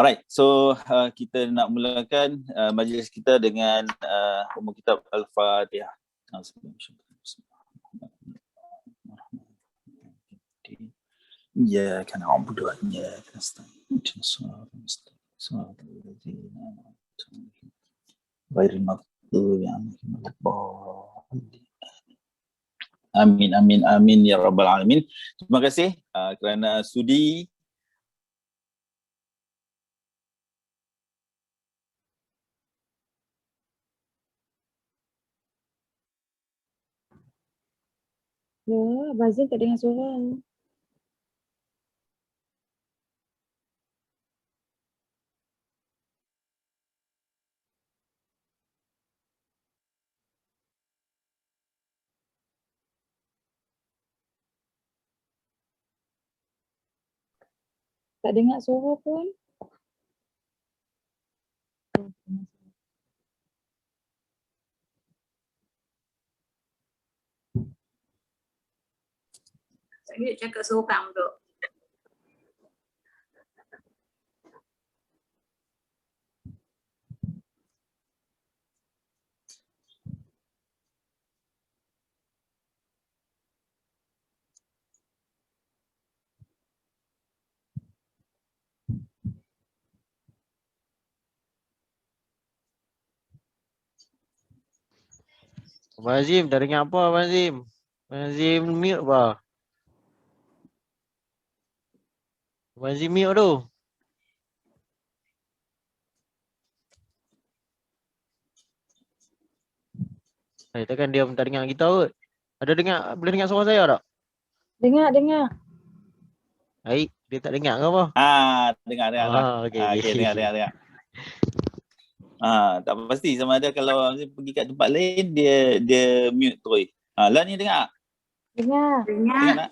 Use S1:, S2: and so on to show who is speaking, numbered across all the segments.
S1: Alright, so kita nak mulakan majlis kita dengan umum kitab Al-Fatihah. Ya, kan na'budu wa iyyaka nasta'in. Ghairil maghdubi 'alaihim waladdallin. Amin, amin, amin ya rabbal alamin. Terima kasih kerana sudi
S2: Ya, Bazin tak dengar suara. Tak dengar suara pun.
S3: Saya cakap seorang tu.
S4: Abang Azim, dah dengar apa Abang Azim? Abang Azim mute apa? Abang Azim mute tu. Takkan dia tak dengar kita kot. Ada dengar, boleh dengar suara saya tak?
S2: Dengar, dengar.
S4: Baik, dia tak dengar ke apa?
S1: dengar.
S4: Okey.
S1: Okay, dengar. Tak pasti sama ada kalau pergi kat tempat lain dia mute terus. Lan ni dengar?
S2: Dengar.
S1: Dengar tak?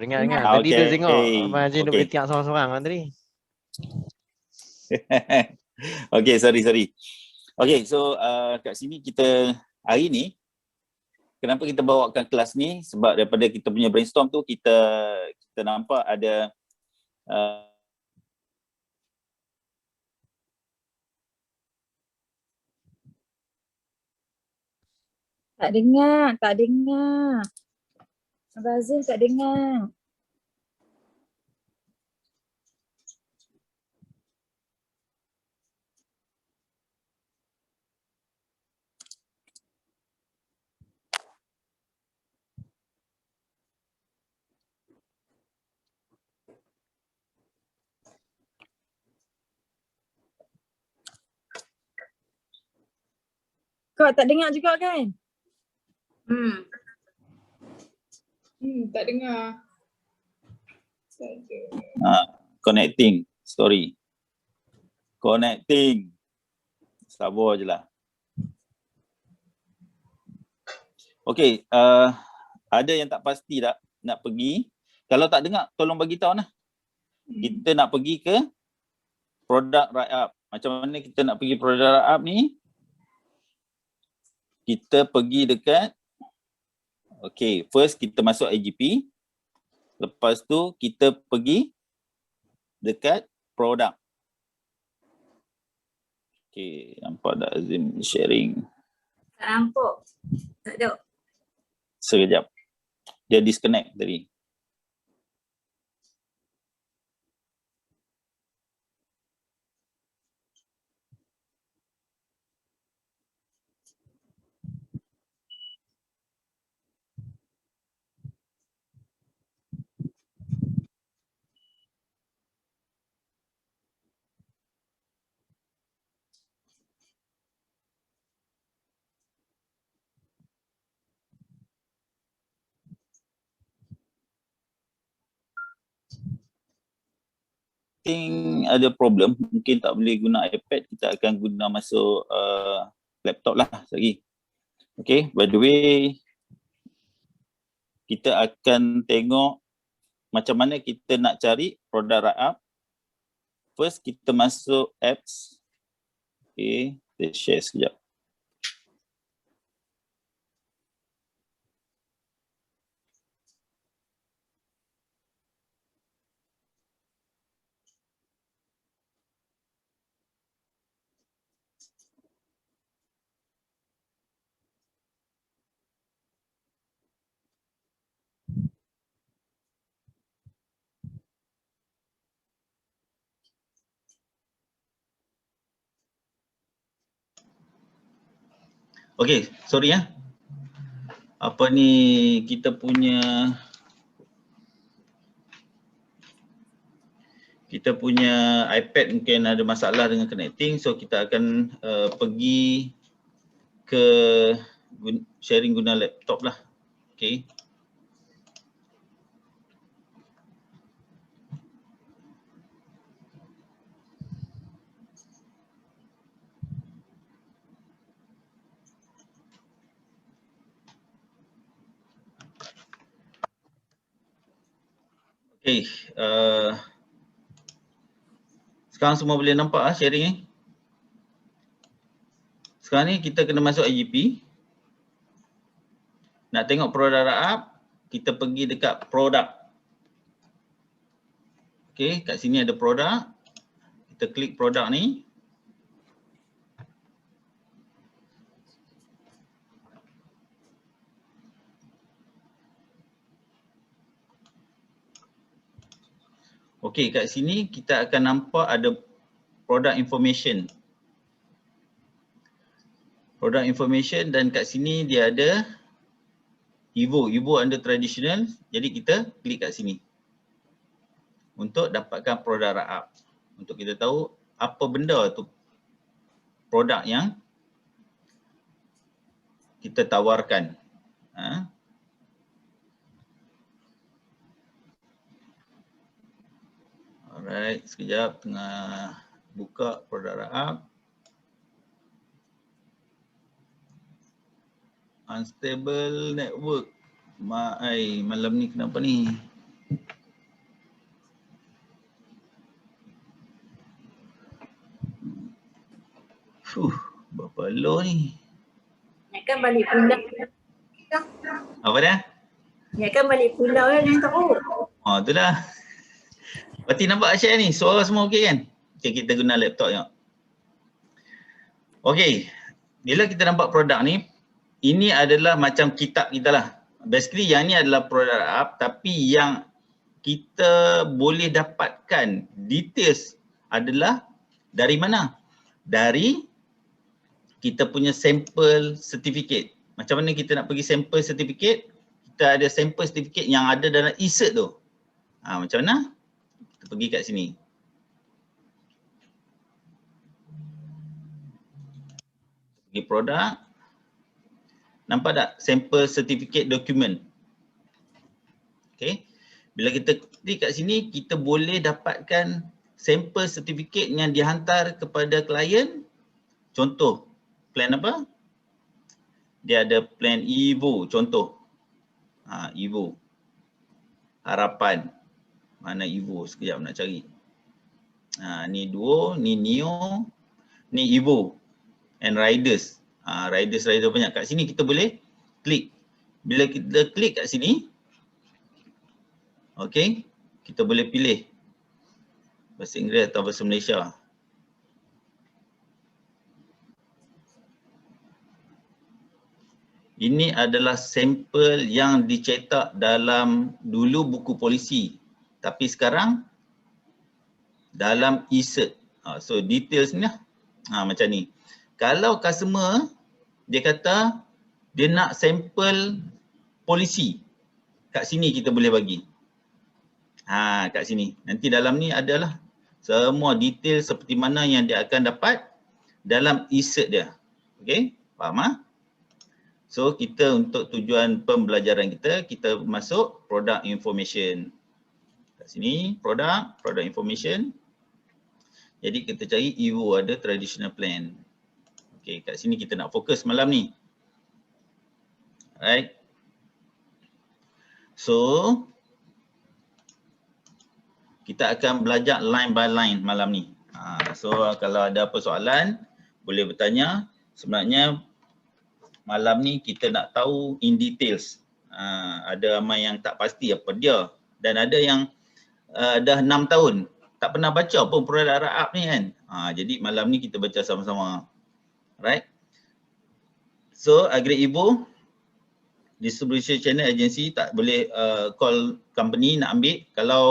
S4: Dengar. Tadi
S1: Okay.
S4: tu tengok Abang Azim duk
S1: Okay.
S4: bertiak seorang-seorang kan tadi.
S1: Okay, sorry. Okay, so kat sini kita hari ni kenapa kita bawakan kelas ni, sebab daripada kita punya brainstorm tu kita nampak ada
S2: Tak dengar. Bazin tak dengar. Kau tak dengar juga kan?
S3: Tak dengar.
S1: connecting. Sabar je lah. Okay, ada yang tak pasti tak nak pergi? Kalau tak dengar, tolong bagi tahu lah. Kita nak pergi ke product write-up. Macam mana kita nak pergi product write-up ni? Kita pergi dekat, okay, first kita masuk IGP. Lepas tu kita pergi dekat product. Okay, nampak tak Azim sharing?
S3: Tak nampak. Tak ada.
S1: Sekejap. Dia disconnect tadi. Ada problem, mungkin tak boleh guna iPad, kita akan guna masuk laptop lah lagi. Okay, by the way, kita akan tengok macam mana kita nak cari product write-up. First, kita masuk apps. Okay, kita share sekejap. Okay, sorry ya. Apa ni kita punya iPad mungkin ada masalah dengan connecting, so kita akan pergi ke sharing guna laptop lah. Okay. Okay, sekarang semua boleh nampak sharing ni. Sekarang ni kita kena masuk IGP. Nak tengok produk Raab, kita pergi dekat produk. Okay, kat sini ada produk. Kita klik produk ni. Okey, kat sini kita akan nampak ada product information. Product information dan kat sini dia ada Evo under traditional. Jadi kita klik kat sini untuk dapatkan produk Raab. Untuk kita tahu apa benda tu produk yang kita tawarkan. Alright, sekejap tengah buka produk Raab. Unstable network. Malam ni kenapa ni? Berapa low ni?
S3: Ingatkan balik pulau.
S1: Apa dia?
S3: Ingatkan balik pulau kan yang teruk.
S1: Oh, tu dah. Berarti nampak share ni? Suara semua okey kan? Okay, kita guna laptop tengok. Okey, bila kita nampak produk ni, ini adalah macam kitab kita lah. Basically yang ni adalah produk Raab, tapi yang kita boleh dapatkan details adalah dari mana? Dari kita punya sampel certificate. Macam mana kita nak pergi sampel certificate? Kita ada sampel certificate yang ada dalam e-cert tu. Macam mana? Kita pergi kat sini. Pergi produk. Nampak tak? Sampel certificate document. Okay. Bila kita klik kat sini, kita boleh dapatkan sampel certificate yang dihantar kepada klien. Contoh, plan apa? Dia ada plan Evo, contoh. Evo. Harapan. Mana Evo? Sekejap nak cari. Ni Duo, ni Neo, ni Evo. And Riders. Rider banyak. Kat sini kita boleh klik. Bila kita klik kat sini, okay, kita boleh pilih bahasa Inggeris atau bahasa Malaysia. Ini adalah sampel yang dicetak dalam dulu buku polisi. Tapi sekarang dalam e-cert. So details ni lah. Macam ni. Kalau customer dia kata dia nak sampel polisi, kat sini kita boleh bagi. Kat sini. Nanti dalam ni adalah semua detail seperti mana yang dia akan dapat dalam e-cert dia. Okay, faham ? So kita untuk tujuan pembelajaran kita masuk product information. Kat sini product information. Jadi kita cari Evo ada traditional plan. Okay, kat sini kita nak fokus malam ni. Alright. So kita akan belajar line by line malam ni. So kalau ada persoalan boleh bertanya. Sebenarnya malam ni kita nak tahu in details. Ada ramai yang tak pasti apa dia. Dan ada yang dah 6 tahun tak pernah baca pun produk Raab ni kan. Jadi malam ni kita baca sama-sama. Right. So Agri Evo distribution channel agency tak boleh call company nak ambil. Kalau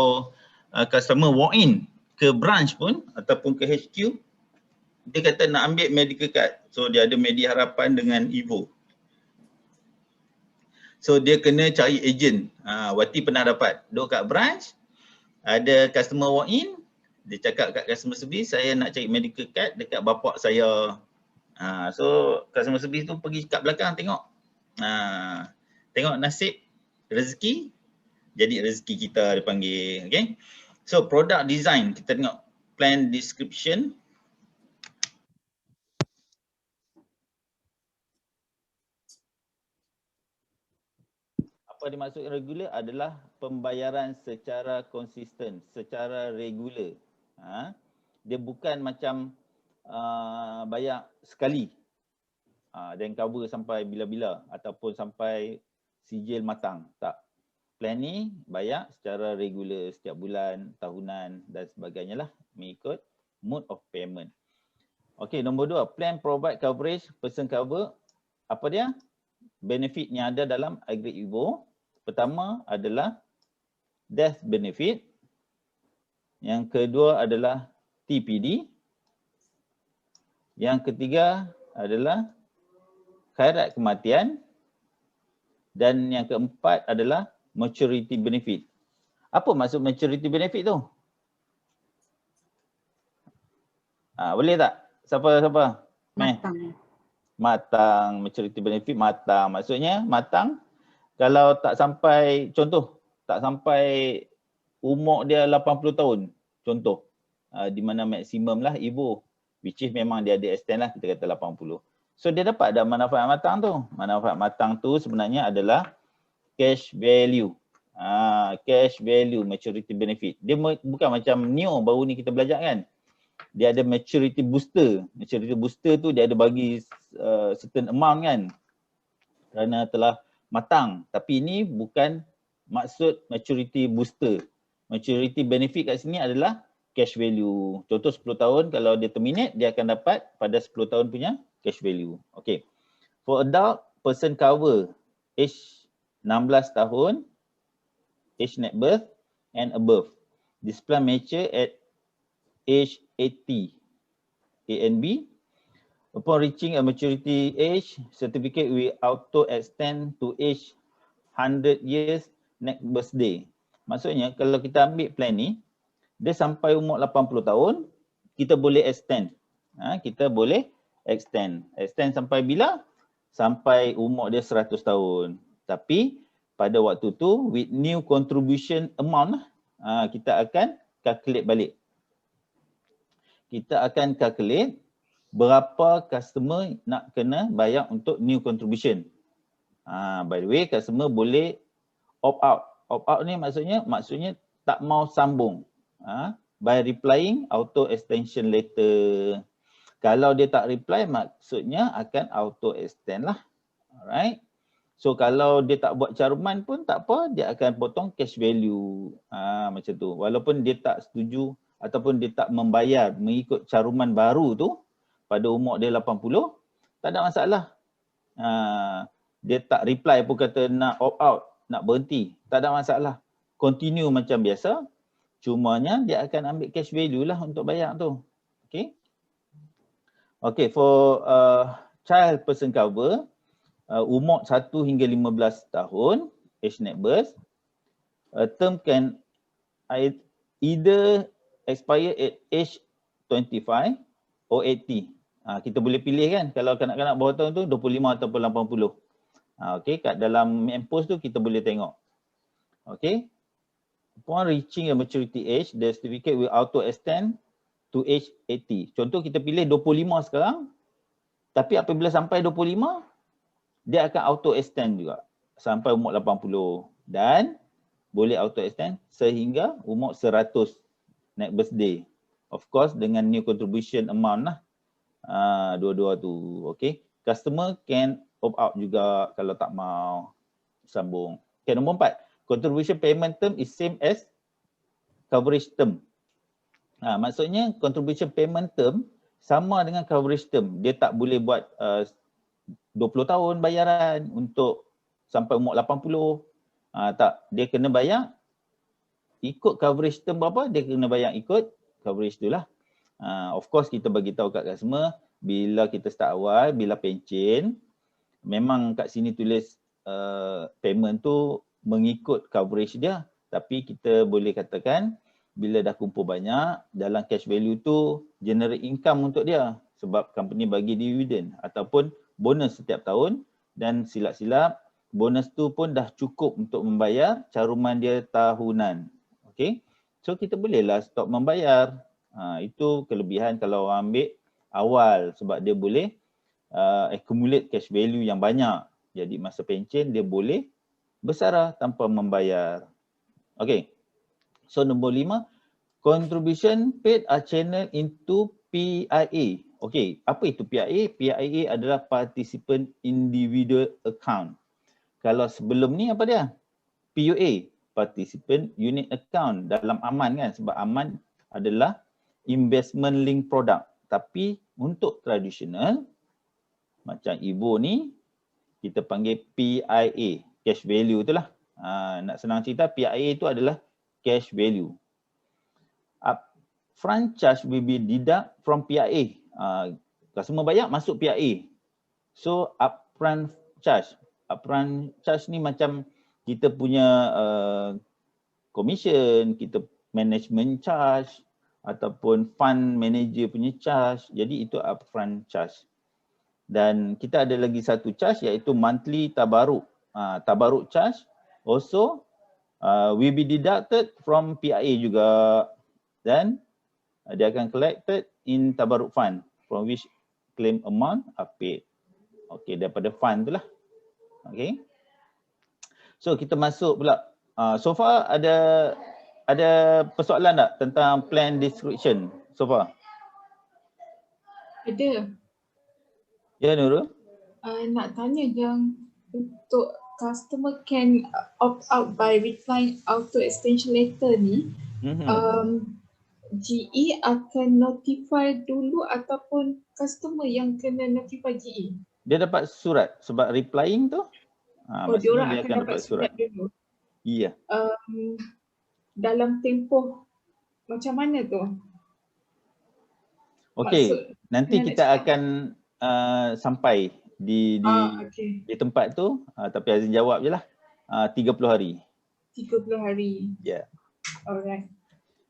S1: customer walk in ke branch pun ataupun ke HQ, dia kata nak ambil medical card. So dia ada Medi Harapan dengan Evo. So dia kena cari agent. Wati pernah dapat. Duduk kat branch, ada customer walk in, dia cakap kat customer service, saya nak cari medical card dekat bapak saya. So customer service tu pergi kat belakang tengok. Tengok nasib rezeki, jadi rezeki kita dia panggil. Okay. So product design, kita tengok plan description. Apa dimaksud regular adalah pembayaran secara konsisten, secara regular. Dia bukan macam bayar sekali dan cover sampai bila-bila ataupun sampai sijil matang. Tak. Plan ni bayar secara regular setiap bulan, tahunan dan sebagainya lah mengikut mode of payment. Okey, nombor 2, plan provide coverage, person cover. Apa dia? Benefit yang ada dalam Agri Evo. Pertama adalah death benefit. Yang kedua adalah TPD. Yang ketiga adalah khairat kematian. Dan yang keempat adalah maturity benefit. Apa maksud maturity benefit tu? Boleh tak? Siapa? Matang. Maturity benefit matang. Maksudnya matang kalau tak sampai, contoh, tak sampai umur dia 80 tahun. Contoh, di mana maksimum lah Evo. Which is memang dia ada extend lah, kita kata 80. So dia dapat dah manfaat matang tu. Manfaat matang tu sebenarnya adalah cash value. Cash value, maturity benefit. Dia bukan macam new, baru ni kita belajar kan. Dia ada maturity booster. Maturity booster tu dia ada bagi certain amount kan. Kerana telah matang. Tapi ini bukan maksud maturity booster. Maturity benefit kat sini adalah cash value. Contoh 10 tahun kalau dia terminate, dia akan dapat pada 10 tahun punya cash value. Okay. For adult, person cover age 16 tahun, age net birth and above. This plan mature at age 80. A and B. Upon reaching a maturity age, certificate will auto extend to age 100 years next birthday. Maksudnya kalau kita ambil plan ni, dia sampai umur 80 tahun, kita boleh extend. Kita boleh extend. Extend sampai bila? Sampai umur dia 100 tahun. Tapi pada waktu tu, with new contribution amount, kita akan calculate balik. Kita akan calculate berapa customer nak kena bayar untuk new contribution. By the way, customer boleh opt out. Opt out ni maksudnya tak mau sambung. By replying auto extension letter. Kalau dia tak reply, maksudnya akan auto extend lah. Alright. So kalau dia tak buat caruman pun tak apa, dia akan potong cash value. Macam tu. Walaupun dia tak setuju ataupun dia tak membayar mengikut caruman baru tu, pada umur dia 80, tak ada masalah. Dia tak reply pun kata nak opt out, nak berhenti. Tak ada masalah. Continue macam biasa. Cumanya dia akan ambil cash value lah untuk bayar tu. Okay. Okay, for child person cover, umur 1 hingga 15 tahun, age net birth, term can either expire at age 25 or 80. Kita boleh pilih kan, kalau kanak-kanak bawah tahun tu 25 ataupun 80. Okay, kat dalam main post tu kita boleh tengok. Okay. Upon reaching a maturity age, the certificate will auto extend to age 80. Contoh kita pilih 25 sekarang, tapi apabila sampai 25, dia akan auto extend juga sampai umur 80 dan boleh auto extend sehingga umur 100 next birthday. Of course dengan new contribution amount lah. Dua-dua tu. Okay. Customer can opt out juga kalau tak mau sambung. Okay, nombor 4. Contribution payment term is same as coverage term. Maksudnya contribution payment term sama dengan coverage term. Dia tak boleh buat 20 tahun bayaran untuk sampai umur 80. Tak, dia kena bayar ikut coverage term berapa, dia kena bayar ikut coverage tu lah. Of course kita bagi tahu kat customer bila kita start awal, bila pencen, memang kat sini tulis payment tu mengikut coverage dia, tapi kita boleh katakan bila dah kumpul banyak, dalam cash value tu generate income untuk dia sebab company bagi dividen ataupun bonus setiap tahun, dan silap-silap bonus tu pun dah cukup untuk membayar caruman dia tahunan. Okay, so kita bolehlah stop membayar. Itu kelebihan kalau orang ambil awal sebab dia boleh accumulate cash value yang banyak. Jadi masa pencen dia boleh bersara tanpa membayar. Okay, so nombor 5, contribution paid are channeled into PIA. Okay, apa itu PIA? PIA adalah participant individual account. Kalau sebelum ni apa dia? PUA, participant unit account, dalam Aman kan, sebab Aman adalah investment link product. Tapi untuk tradisional macam Ibu ni kita panggil PIA, cash value tu lah. Nak senang cerita, PIA itu adalah cash value. Upfront charge will be deduct from PIA. Customer bayar masuk PIA. So upfront charge ni macam kita punya commission, kita management charge ataupun fund manager punya charge. Jadi itu upfront charge. Dan kita ada lagi satu charge iaitu monthly tabaruk. Tabaruk charge also will be deducted from PIA juga, dan dia akan collected in tabaruk fund from which claim amount are paid. Okay, daripada fund tu lah. Okay. So kita masuk pula. So far ada persoalan tak tentang plan description so far?
S5: Ada.
S1: Ya, Nurul?
S5: Nak tanya yang untuk customer can opt out by replying auto extension letter ni, GE akan notify dulu ataupun customer yang kena notify GE?
S1: Dia dapat surat sebab replying tu.
S5: Diorang akan dapat surat dulu.
S1: Iya.
S5: Dalam tempoh macam mana tu?
S1: Okey, nanti kita akan sampai di tempat tu, tapi Azin jawab je lah. 30 hari.
S5: 30 hari.
S1: Ya. Yeah.
S5: Alright.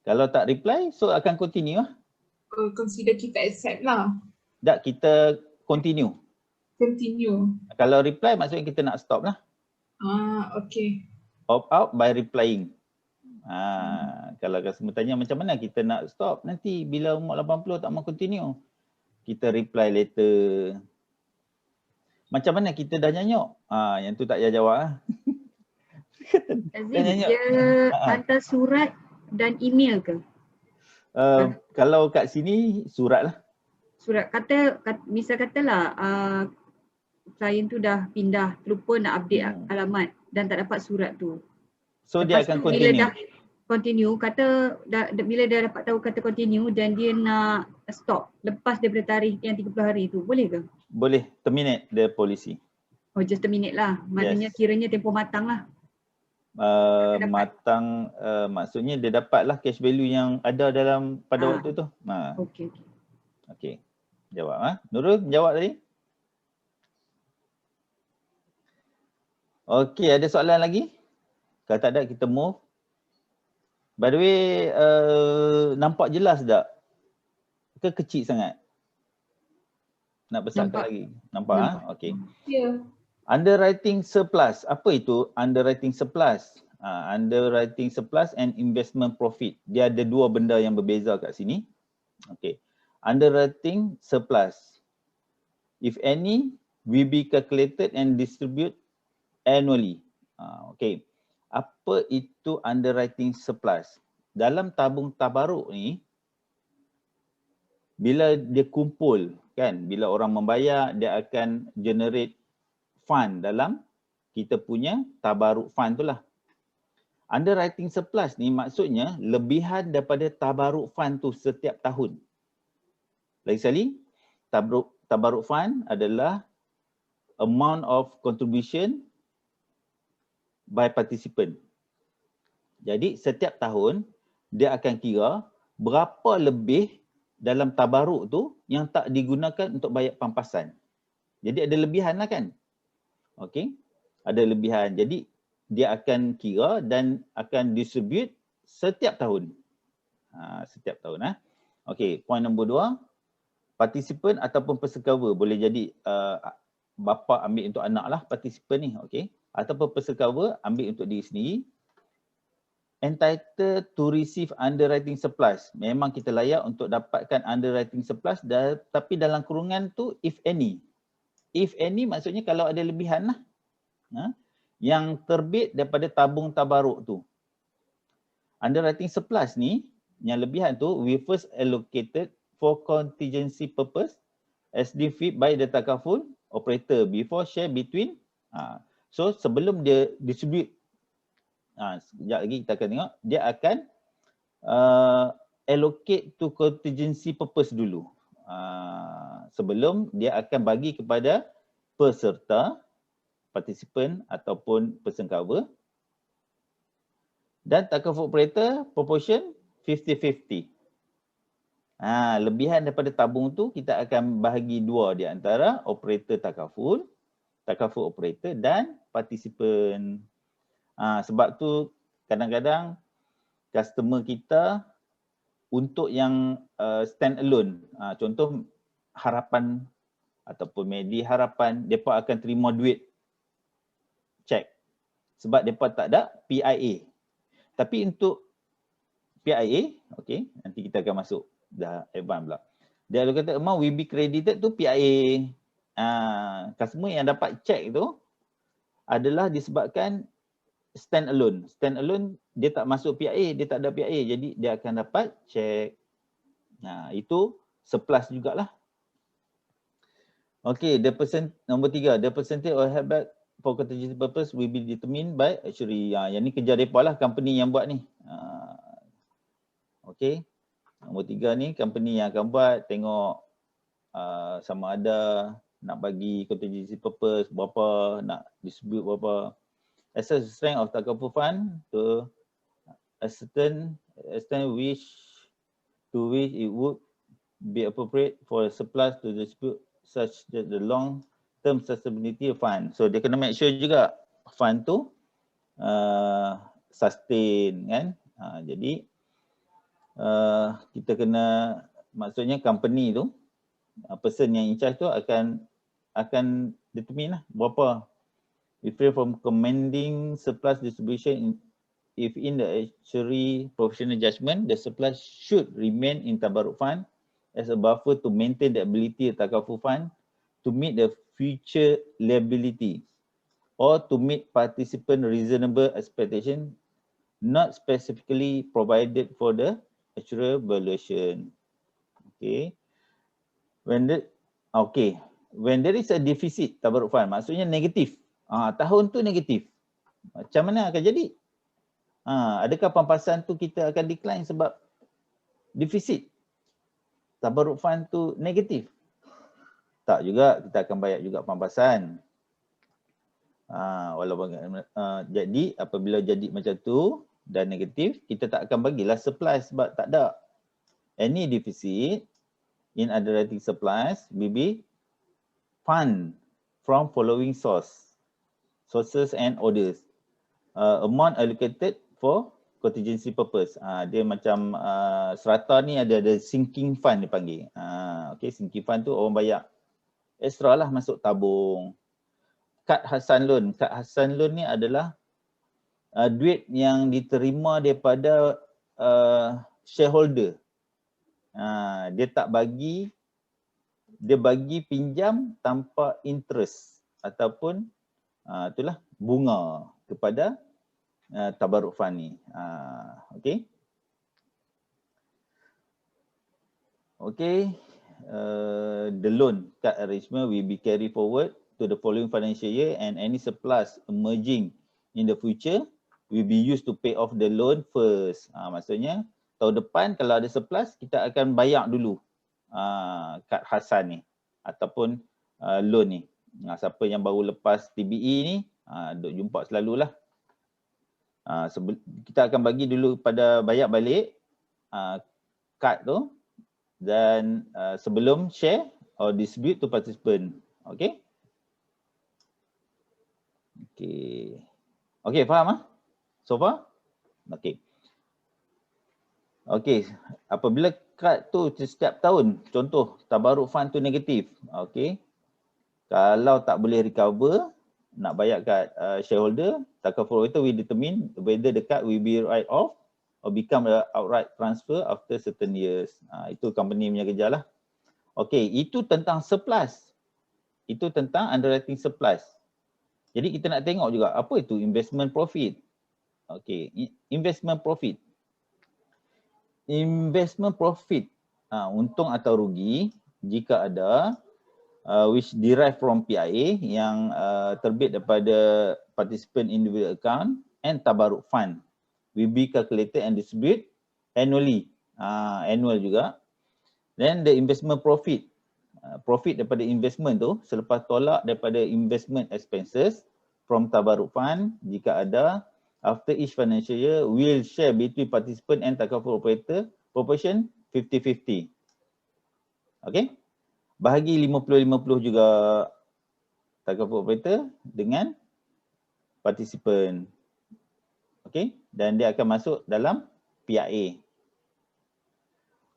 S1: Kalau tak reply, so akan continue lah.
S5: Consider kita accept lah.
S1: Tak, kita continue.
S5: Continue.
S1: Kalau reply maksudnya kita nak stop lah.
S5: Okay.
S1: Opt out by replying. Kalau customer tanya macam mana kita nak stop, nanti bila umur 80 tak mau continue, kita reply later. Macam mana kita dah nyanyuk? Yang tu tak payah jawab lah.
S6: Azim, dia hantar surat dan email ke?
S1: Kalau kat sini surat lah.
S6: Surat misal katalah klien tu dah pindah, lupa nak update alamat dan tak dapat surat tu.
S1: So
S6: lepas
S1: dia akan
S6: tu,
S1: continue.
S6: Bila dah continue, bila dia dapat tahu kata continue dan dia nak stop lepas daripada tarikh yang 30 hari tu, boleh ke?
S1: Boleh, terminate the policy.
S6: Oh, just terminate lah. Maknanya kiranya tempoh matang lah.
S1: Matang maksudnya dia dapatlah cash value yang ada dalam pada waktu tu. Okey. Jawab Nurul jawab tadi? Okey, ada soalan lagi? Kalau tak ada kita move. By the way, nampak jelas tak? Ke kecil sangat? Nak besarkan lagi? Nampak? Okey.
S5: Ya.
S1: Underwriting surplus. Apa itu underwriting surplus? Underwriting surplus and investment profit. Dia ada dua benda yang berbeza kat sini. Okey. Underwriting surplus, if any, will be calculated and distributed annually. Okey. Apa itu underwriting surplus? Dalam tabung tabaruk ni, bila dia kumpul kan, bila orang membayar, dia akan generate fund dalam kita punya tabaruk fund tu lah. Underwriting surplus ni maksudnya lebihan daripada tabaruk fund tu setiap tahun. Lagi sekali, tabaruk fund adalah amount of contribution by participant. Jadi setiap tahun dia akan kira berapa lebih dalam tabaruk tu yang tak digunakan untuk bayar pampasan. Jadi ada lebihan lah kan. Okey. Ada lebihan. Jadi dia akan kira dan akan distribute setiap tahun. Setiap tahun. Okey, point nombor 2. Participant ataupun peserta boleh jadi bapa ambil untuk anak lah participant ni. Okey. Ataupun peserta ambil untuk diri sendiri. Entitled to receive underwriting surplus. Memang kita layak untuk dapatkan underwriting surplus, tapi dalam kurungan tu if any. If any maksudnya kalau ada lebihan lah. Yang terbit daripada tabung tabaruk tu. Underwriting surplus ni, yang lebihan tu, we first allocated for contingency purpose as defined by the takaful operator before share between. So sebelum dia distribute, sekejap lagi kita akan tengok, dia akan allocate to contingency purpose dulu. Sebelum dia akan bagi kepada peserta, participant ataupun person cover. Dan takaful operator proportion 50-50. Lebihan daripada tabung tu kita akan bahagi dua di antara operator takaful operator dan participant. Sebab tu kadang-kadang customer kita untuk yang stand alone, contoh Harapan ataupun Medi Harapan, mereka akan terima duit cek sebab mereka tak ada PIA. Tapi untuk PIA, okey, nanti kita akan masuk dah advance pula. Dia kata amount will be credited to PIA. Customer yang dapat cek tu adalah disebabkan stand alone. Stand alone dia tak masuk PIA, dia tak ada PIA, jadi dia akan dapat cek. Itu surplus jugalah. Okey, nombor 3, the percentage of held for contingency purpose will be determined by actuary. Yang ni kerja depa lah, company yang buat ni. Okey. Nombor 3 ni company yang akan buat, tengok sama ada nak bagi contingency purpose berapa, nak distribute berapa. Assess the strength of takaful fund to a certain extent to which it would be appropriate for a surplus to distribute such that the long term sustainability fund. So dia kena make sure juga fund tu sustain kan. Jadi kita kena, maksudnya company tu, person yang in charge tu akan determine lah berapa. Refrain from commanding surplus distribution if in the actuary professional judgment, the surplus should remain in tabarruk fund as a buffer to maintain the ability of takaful fund to meet the future liability or to meet participant reasonable expectation not specifically provided for the actuarial valuation. Okay. When there is a deficit tabarruk fund, maksudnya negatif. Tahun tu negatif. Macam mana akan jadi? Adakah pampasan tu kita akan decline sebab defisit? Tabarruk fund tu negatif? Tak juga, kita akan bayar juga pampasan. Jadi apabila jadi macam tu dan negatif, kita tak akan bagilah surplus sebab tak ada. Any deficit in underwriting surplus will be fund from following sources and orders. Amount allocated for contingency purpose. Dia macam serata ni ada sinking fund dia panggil. Okay, sinking fund tu orang bayar extra lah masuk tabung. Kad Hasan Loan. Kad Hasan Loan ni adalah duit yang diterima daripada shareholder. Dia tak bagi, dia bagi pinjam tanpa interest ataupun itulah bunga kepada tabarruk fund ni. Okey. Okey. The loan card arrangement will be carried forward to the following financial year and any surplus emerging in the future will be used to pay off the loan first. Maksudnya tahun depan kalau ada surplus kita akan bayar dulu kad Hasan ni ataupun loan ni. Siapa yang baru lepas TBE ni duk jumpa selalulah. Kita akan bagi dulu pada bayar balik kad tu dan sebelum share or distribute to participant. Okay. Okay. Okay, faham ah? So far? Okay. Okay, apabila kad tu setiap tahun, contoh tabaruk fund tu negatif. Okay. Kalau tak boleh recover, nak bayar kat shareholder, takaful operator will determine whether the card will be write off or become a outright transfer after certain years. Itu company punya kerja lah. Okay, itu tentang surplus. Itu tentang underwriting surplus. Jadi kita nak tengok juga apa itu investment profit. Okay, investment profit. Investment profit, untung atau rugi jika ada, which derive from PIA yang terbit daripada participant individual account and tabaruk fund will be calculated and distribute annually, annual juga. Then the investment profit, profit daripada investment tu selepas tolak daripada investment expenses from tabaruk fund jika ada, after each financial year will share between participant and takaful operator proportion 50-50. Okay. Bahagi 50-50 juga takaful operator dengan participant. Okay, dan dia akan masuk dalam PIA.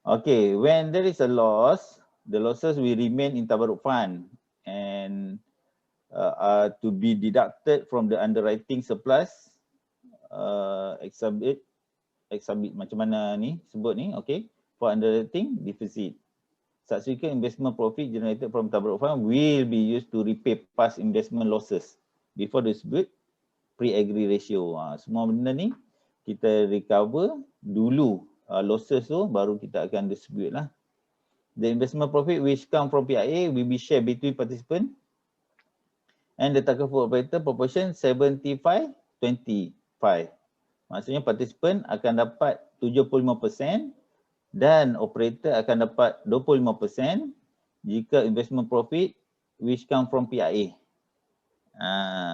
S1: Okay, when there is a loss, the losses will remain in tabaruk fund and are to be deducted from the underwriting surplus. Exhibit macam mana ni sebut ni, okay, for underwriting deficit. Subsequent investment profit generated from tabaruk fund will be used to repay past investment losses before distribute pre-agree ratio. Semua benda ni kita recover dulu losses tu, baru kita akan distribute lah. The investment profit which come from PIA will be shared between participant and the takaful operator proportion 75-25. Maksudnya participant akan dapat 75% dan operator akan dapat 25% jika investment profit which come from PIA.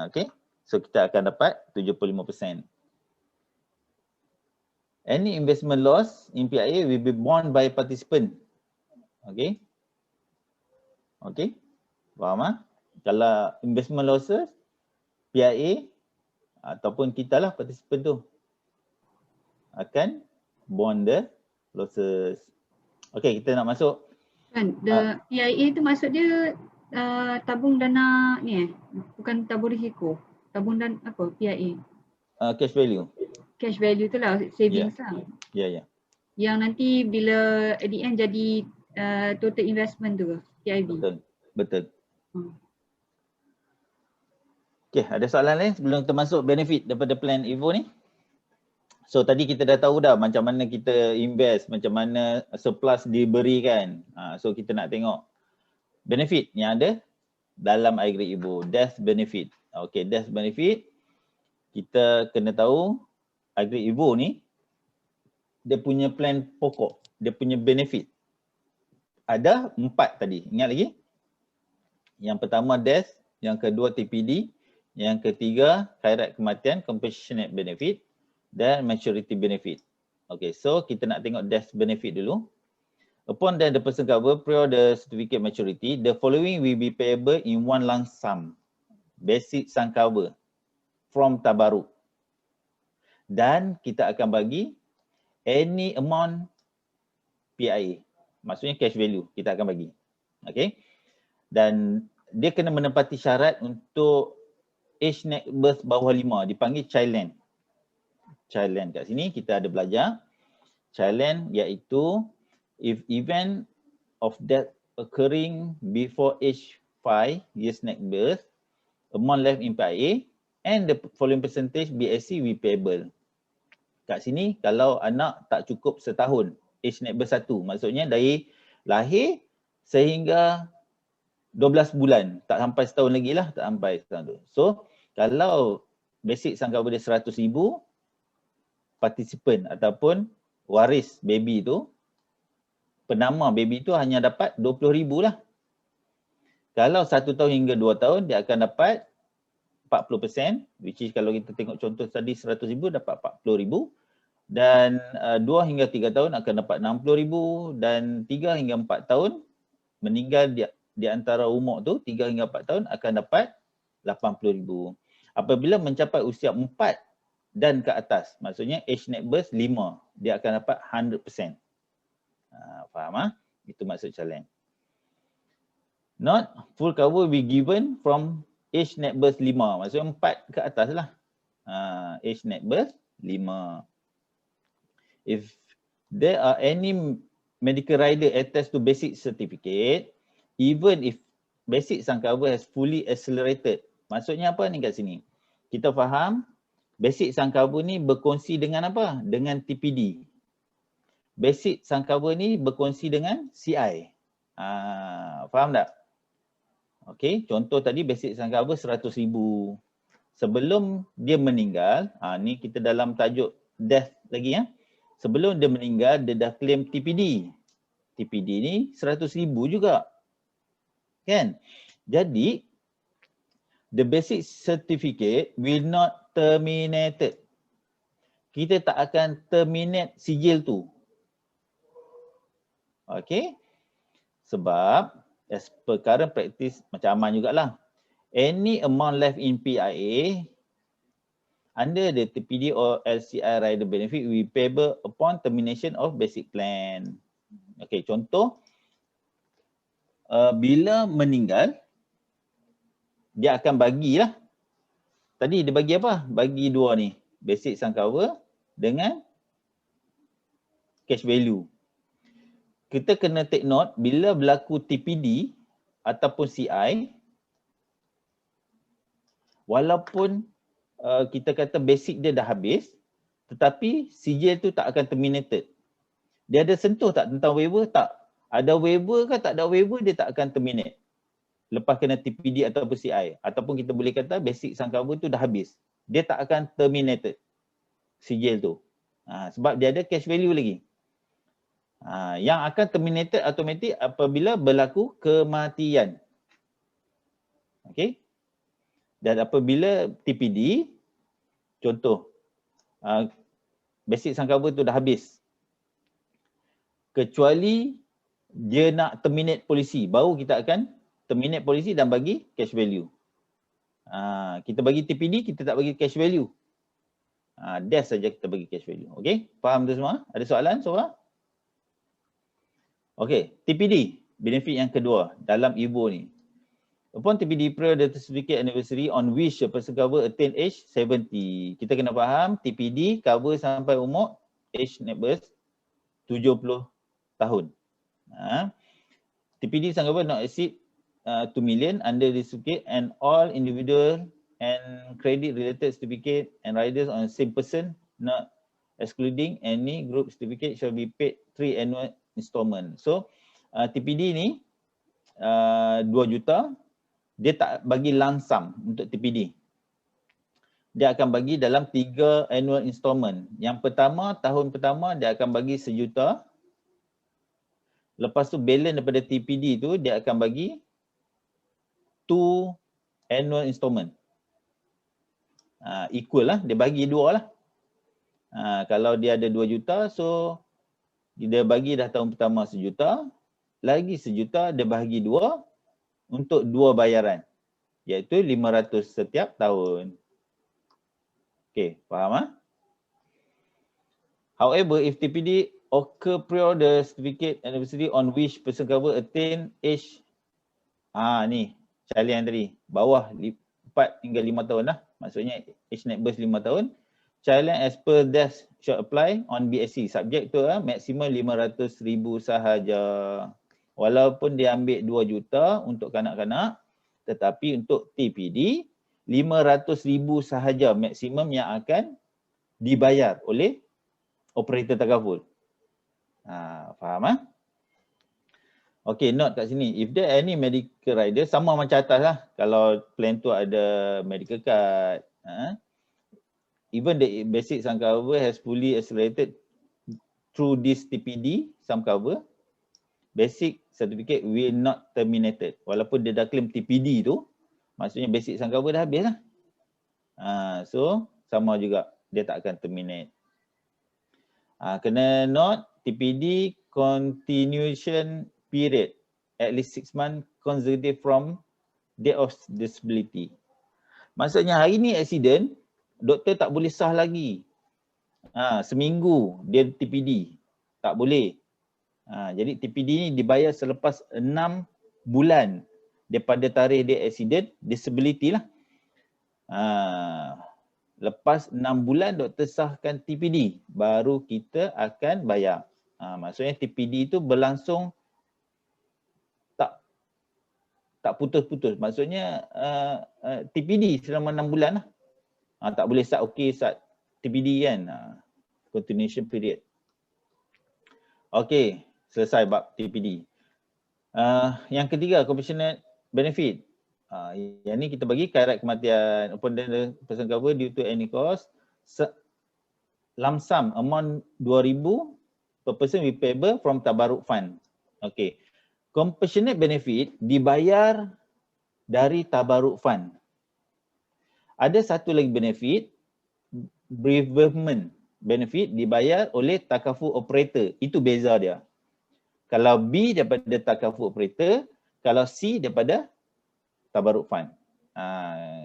S1: Okay, so kita akan dapat 75%. Any investment loss in PIA will be borne by participant. Okay. Okay, faham? Kalau investment losses, PIA ataupun kita lah participant tu akan bond the losses. Okay, kita nak masuk.
S6: Kan, the PIA tu maksud dia tabung dana ni bukan tabung risiko. Tabung dan apa PIA?
S1: Cash value.
S6: Cash value tu lah, savings lah.
S1: Ya.
S6: Yang nanti bila at the end jadi total investment tu, PIB.
S1: Betul. Okay, ada soalan lain sebelum kita masuk benefit daripada plan Evo ni? So tadi kita dah tahu dah macam mana kita invest, macam mana surplus diberikan. So kita nak tengok benefit yang ada dalam iGrid Evo, death benefit. Okay, death benefit kita kena tahu iGrid Evo ni dia punya plan pokok, dia punya benefit. Ada 4 tadi, ingat lagi? Yang pertama death, yang kedua TPD, yang ketiga khairat kematian, compassionate benefit dan maturity benefit. Okay, so kita nak tengok death benefit dulu. Upon then the person cover prior the certificate maturity, the following will be payable in one lump sum. Basic sum cover from tabaruk. Dan kita akan bagi any amount PIA. Maksudnya cash value kita akan bagi. Okay. Dan dia kena menepati syarat untuk age net birth bawah 5, dipanggil childland. Childland kat sini kita ada belajar. Childland iaitu if event of death occurring before age 5 years net birth, amount left in PIA and the following percentage BSC will payable. Kat sini kalau anak tak cukup setahun, age net birth 1, maksudnya dari lahir sehingga 12 bulan, tak sampai setahun lagi lah, tak sampai setahun tu. So kalau basic sum cover dia 100,000, participant ataupun waris baby tu, penama baby tu hanya dapat 20,000 lah. Kalau 1 tahun hingga 2 tahun dia akan dapat 40%, which is kalau kita tengok contoh tadi 100,000 dapat 40,000. Dan 2 hingga 3 tahun akan dapat 60,000 dan 3 hingga 4 tahun meninggal di antara umur tu 3 hingga 4 tahun akan dapat 80,000. Apabila mencapai usia 4 dan ke atas, maksudnya age net birth 5, dia akan dapat 100%. Faham? Itu maksud challenge. Not full cover will be given from age net birth 5, maksudnya 4 ke atas lah. Age net birth 5. If there are any medical rider attached to basic certificate, even if basic sum cover has fully accelerated. Maksudnya apa ni kat sini? Kita faham basic sum cover ni berkongsi dengan apa? Dengan TPD. Basic sum cover ni berkongsi dengan CI. Faham tak? Okey, contoh tadi basic sum cover 100,000. Sebelum dia meninggal, ni kita dalam tajuk death lagi ya. Sebelum dia meninggal, dia dah claim TPD. TPD ni 100,000 juga. Kan? Jadi, the basic certificate will not terminated. Kita tak akan terminate sijil tu. Okay? Sebab, as per current practice, macam aman jugalah. Any amount left in PIA under the TPD or LCI rider benefit will be payable upon termination of basic plan. Okay, contoh, bila meninggal, dia akan bagilah. Tadi dia bagi apa? Bagi dua ni. Basic sum cover dengan cash value. Kita kena take note, bila berlaku TPD ataupun CI, walaupun kita kata basic dia dah habis, tetapi sijil tu tak akan terminated. Dia ada sentuh tak tentang waiver? Tak. Ada waiver ke tak ada waiver, dia tak akan terminate. Lepas kena TPD ataupun CI. Ataupun kita boleh kata basic sum cover tu dah habis. Dia tak akan terminated sijil tu. Sebab dia ada cash value lagi. Yang akan terminated automatic apabila berlaku kematian. Okay. Dan apabila TPD, contoh, basic sum cover tu dah habis. Kecuali dia nak terminate polisi, baru kita akan terminate polisi dan bagi cash value. Kita bagi TPD, kita tak bagi cash value. Death saja kita bagi cash value. Okay, faham tu semua? Ada soalan, Sora? Okay, TPD, benefit yang kedua dalam IBO ni. Upon TPD period the certificate anniversary on which a person cover attain age 70. Kita kena faham TPD cover sampai umur age net birth 70 tahun. TPD sum cover not exceed 2 million under this certificate and all individual and credit related certificate and riders on the same person, not excluding any group certificate, shall be paid 3 annual installment. So TPD ni 2 juta. Dia tak bagi langsam untuk TPD. Dia akan bagi dalam 3 annual installment. Yang pertama, tahun pertama dia akan bagi 1 juta. Lepas tu balance daripada TPD tu dia akan bagi 2 annual installment. Equal lah, dia bagi 2 lah. Kalau dia ada 2 juta, so dia bagi dah tahun pertama 1 juta. Lagi 1 juta dia bahagi 2. Untuk 2 bayaran, iaitu 500 setiap tahun. Okay, faham? However, if TPD occur prior the certificate anniversary on which person cover attain age, ni challenge tadi, bawah 4 hingga 5 tahun lah. Maksudnya age net birth 5 tahun. Challenge as per death shall apply on BSC, subject to maksimum 500,000 sahaja. Walaupun dia ambil 2 juta untuk kanak-kanak, tetapi untuk TPD, 500,000 sahaja maksimum yang akan dibayar oleh operator takaful. Faham? Okay, note kat sini. If there any medical rider, sama macam atas lah. Kalau plan tu ada medical card. Even the basic sum cover has fully accelerated through this TPD sum cover, basic certificate will not terminated. Walaupun dia dah claim TPD tu, maksudnya basic sum cover dah habis lah. So, sama juga. Dia tak akan terminate. Kena note TPD continuation period at least 6 months consecutive from date of disability. Maksudnya hari ni accident, doktor tak boleh sah lagi. Seminggu dia TPD. Tak boleh. Jadi TPD ni dibayar selepas 6 bulan daripada tarikh dia accident, disability lah. Lepas 6 bulan doktor sahkan TPD, baru kita akan bayar. Maksudnya TPD tu berlangsung tak putus-putus. Maksudnya TPD selama 6 bulan lah. Tak boleh start start TPD kan. Continuation period. Okey, selesai bab TPD. Yang ketiga, compassionate benefit. Yang ni kita bagi khairat kematian upon the person cover due to any cause, lump sum amount 2,000 per person will payable from tabarruk fund. Okey. Compassionate benefit dibayar dari tabarruk fund. Ada satu lagi benefit, bereavement benefit dibayar oleh takaful operator. Itu beza dia. Kalau B daripada takaful operator, kalau C daripada tabarruk fund.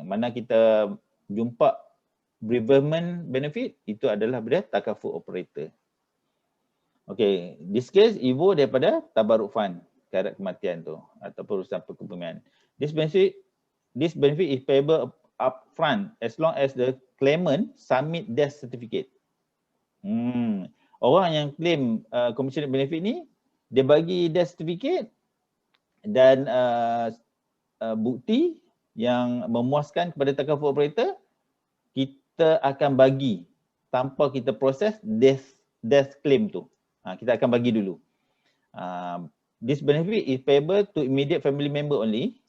S1: Mana kita jumpa bereavement benefit, itu adalah daripada takaful operator. Okay, this case Ivo daripada tabarruk fund, khairat kematian tu ataupun urusan perkebumian. This benefit is payable upfront as long as the claimant submit death certificate. Orang yang claim compassionate benefit ni, dia bagi death certificate dan bukti yang memuaskan kepada takaful operator, kita akan bagi tanpa kita proses death claim tu. Kita akan bagi dulu. This benefit is payable to immediate family member only.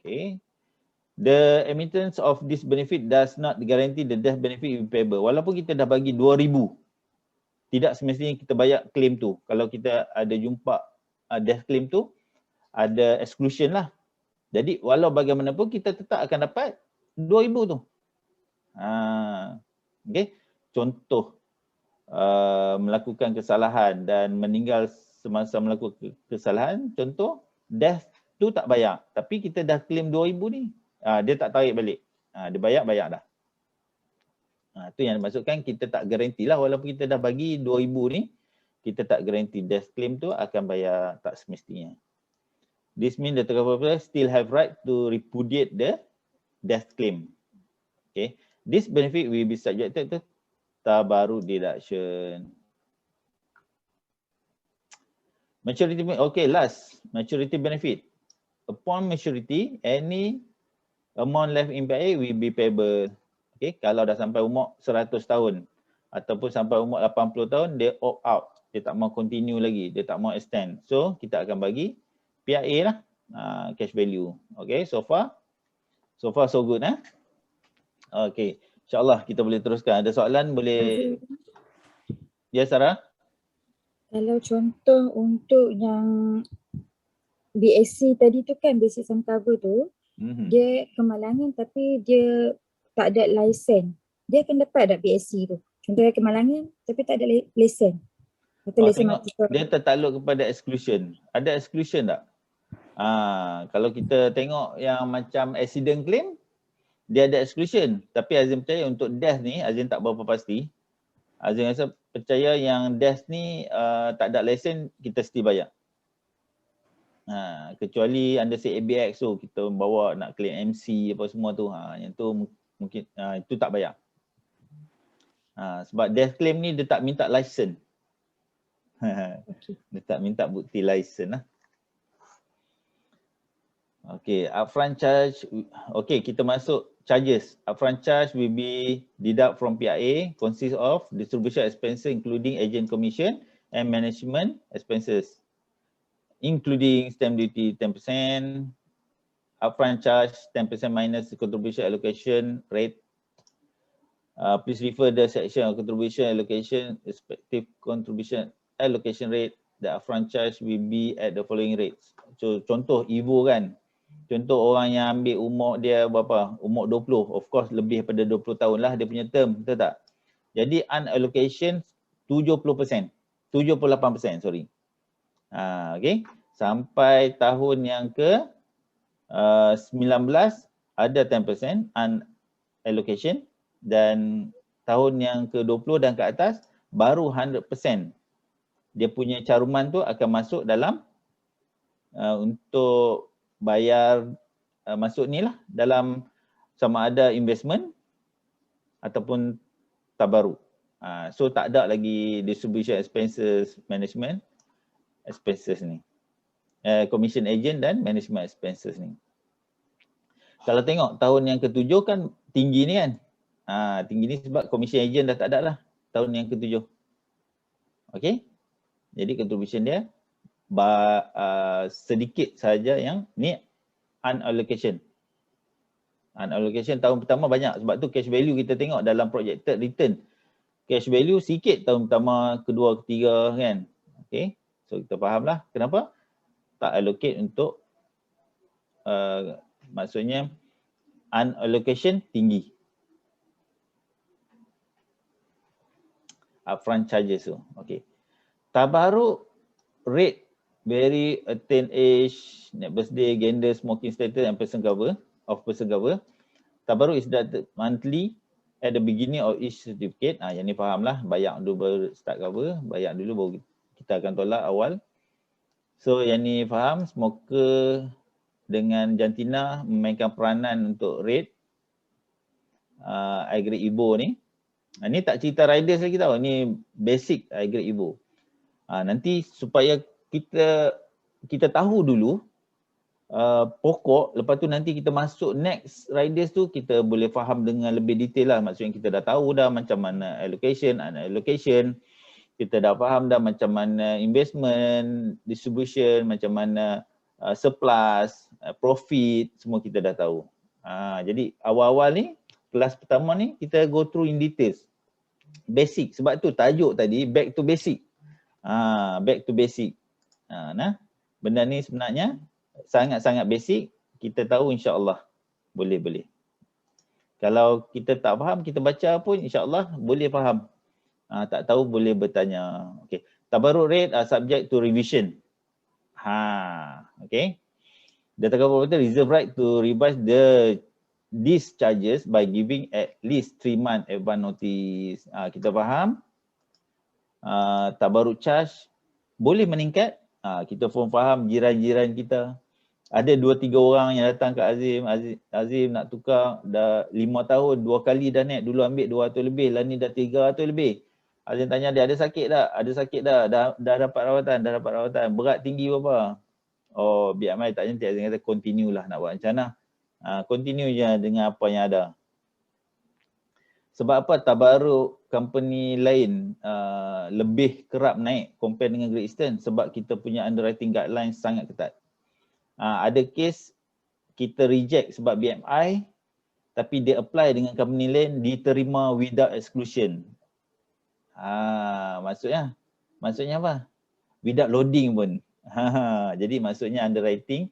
S1: Okay. The emittance of this benefit does not guarantee the death benefit will be payable. Walaupun kita dah bagi 2,000, tidak semestinya kita bayar claim tu. Kalau kita ada jumpa death claim tu, ada exclusion lah. Jadi walau bagaimanapun kita tetap akan dapat 2,000 tu. Okay. Contoh melakukan kesalahan dan meninggal semasa melakukan kesalahan, contoh death tu tak bayar, tapi kita dah claim 2,000 ni, dia tak tarik balik. Dia bayar dah. Itu yang dimaksudkan kita tak garanti lah, walaupun kita dah bagi 2,000 ni, kita tak garanti death claim tu akan bayar tak semestinya. This means the takaful still have right to repudiate the death claim. Okay. This benefit will be subjected to tabarruk deduction. Maturity, okay, last, maturity benefit. Upon maturity, any amount left in PIA will be payable. Okay, kalau dah sampai umur 100 tahun ataupun sampai umur 80 tahun, dia opt out. Dia tak mau continue lagi, dia tak mau extend. So, kita akan bagi PIA lah, cash value. Okay, so far so good. Okay, insyaAllah kita boleh teruskan. Ada soalan boleh? Ya, Sarah?
S2: Kalau contoh untuk yang BSc tadi tu kan, basic sum cover tu, dia kemalangan tapi dia tak ada lesen. Dia akan dapat tak BSc tu? Contohnya kemalangan tapi tak ada lesen. Atau lesen mati.
S1: Dia tertakluk kepada exclusion. Ada exclusion tak? Kalau kita tengok yang macam accident claim, dia ada exclusion. Tapi Azim percaya untuk death ni, Azim tak berapa pasti. Azim rasa percaya yang death ni tak ada lesen, kita mesti bayar. Kecuali under say ABX tu, kita bawa nak claim MC apa semua tu, yang tu mungkin itu tak bayar. Sebab death claim ni dia tak minta lesen. Dia tak minta bukti lesen lah. Okay, upfront charge. Okay, kita masuk charges. Upfront charge will be deduct from PIA, consists of distribution expenses including agent commission and management expenses, including stamp duty 10%, upfront charge 10% minus the contribution allocation rate. Please refer the section of contribution allocation, respective contribution allocation rate. The upfront charge will be at the following rates. So contoh Ivo kan, contoh orang yang ambil umur dia berapa? Umur 20, of course lebih daripada 20 tahun lah dia punya term, betul tak? Jadi unallocation 70%. 78%, sorry. Okay. Sampai tahun yang ke 19 ada 10% allocation, dan tahun yang ke 20 dan ke atas baru 100%. Dia punya caruman tu akan masuk dalam untuk bayar masuk ni lah dalam sama ada investment ataupun tabaruk. So tak ada lagi distribution expenses, management expenses ni. Commission agent dan management expenses ni. Kalau tengok tahun yang ke-7 kan tinggi ni kan. Tinggi ni sebab commission agent dah tak ada lah tahun yang ke-7. Okay. Jadi contribution dia sedikit saja yang ni unallocation. Unallocation tahun pertama banyak sebab tu cash value kita tengok dalam projected return. Cash value sikit tahun pertama, kedua, ketiga kan. Okay. So kita faham lah kenapa tak allocate untuk maksudnya unallocation tinggi. Upfront charges tu. Okay. Tabaruk rate vary attain age, net birthday, gender, smoking status and person cover. Tabaruk is deducted monthly at the beginning of each certificate. Yang ni faham lah, bayar dulu baru start cover, bayar dulu baru kita akan tolak awal. So yang ni faham, smoker dengan jantina memainkan peranan untuk rate high grade Ibo ni. Ni tak cerita riders lagi tau, ni basic high grade Ibo. Nanti supaya kita tahu dulu pokok, lepas tu nanti kita masuk next riders tu kita boleh faham dengan lebih detail lah. Maksudnya kita dah tahu dah macam mana allocation, unallocation, kita dah faham dah macam mana investment, distribution, macam mana surplus, profit, semua kita dah tahu. Jadi awal-awal ni, kelas pertama ni kita go through in details. Basic, sebab tu tajuk tadi back to basic. Back to basic. Benda ni sebenarnya sangat-sangat basic. Kita tahu insya-Allah boleh. Kalau kita tak faham, kita baca pun insya-Allah boleh faham. Tak tahu boleh bertanya. Okay. Tabaruk rate are subject to revision. Okay. The Tabaruk reserve right to revise these charges by giving at least 3 months advance notice. Kita faham. Tabaruk charge boleh meningkat. Kita pun faham jiran-jiran kita. Ada 2-3 orang yang datang ke Azim nak tukar dah 5 tahun, 2 kali dah naik. Dulu ambil 200 lebih, lah ni dah 300 lebih. Azim tanya dia ada sakit tak? Ada sakit dah. Dah dapat rawatan. Berat tinggi berapa? Oh, BMI tak cantik. Azim kata continue lah nak buat macam mana. Continue je dengan apa yang ada. Sebab apa tabaruk company lain lebih kerap naik compare dengan Great Eastern? Sebab kita punya underwriting guidelines sangat ketat. Ada case kita reject sebab BMI tapi dia apply dengan company lain diterima without exclusion. Maksudnya apa? Without loading pun. Jadi maksudnya underwriting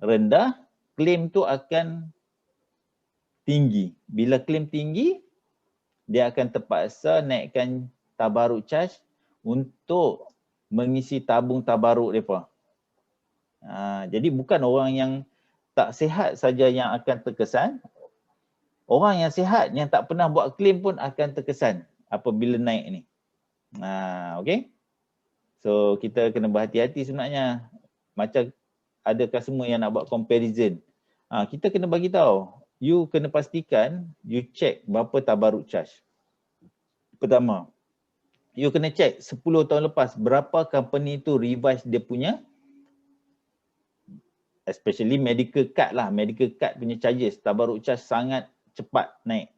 S1: rendah, claim tu akan tinggi. Bila claim tinggi, dia akan terpaksa naikkan tabaruk charge untuk mengisi tabung tabaruk mereka. Jadi bukan orang yang tak sihat saja yang akan terkesan. Orang yang sihat yang tak pernah buat claim pun akan terkesan apabila naik ni. Okay. So kita kena berhati-hati sebenarnya. Macam adakah semua yang nak buat comparison. Kita kena bagi tahu. You kena pastikan you check berapa tabaruk charge. Pertama, you kena check 10 tahun lepas berapa company tu revise dia punya, especially medical card lah. Medical card punya charges, tabaruk charge sangat cepat naik.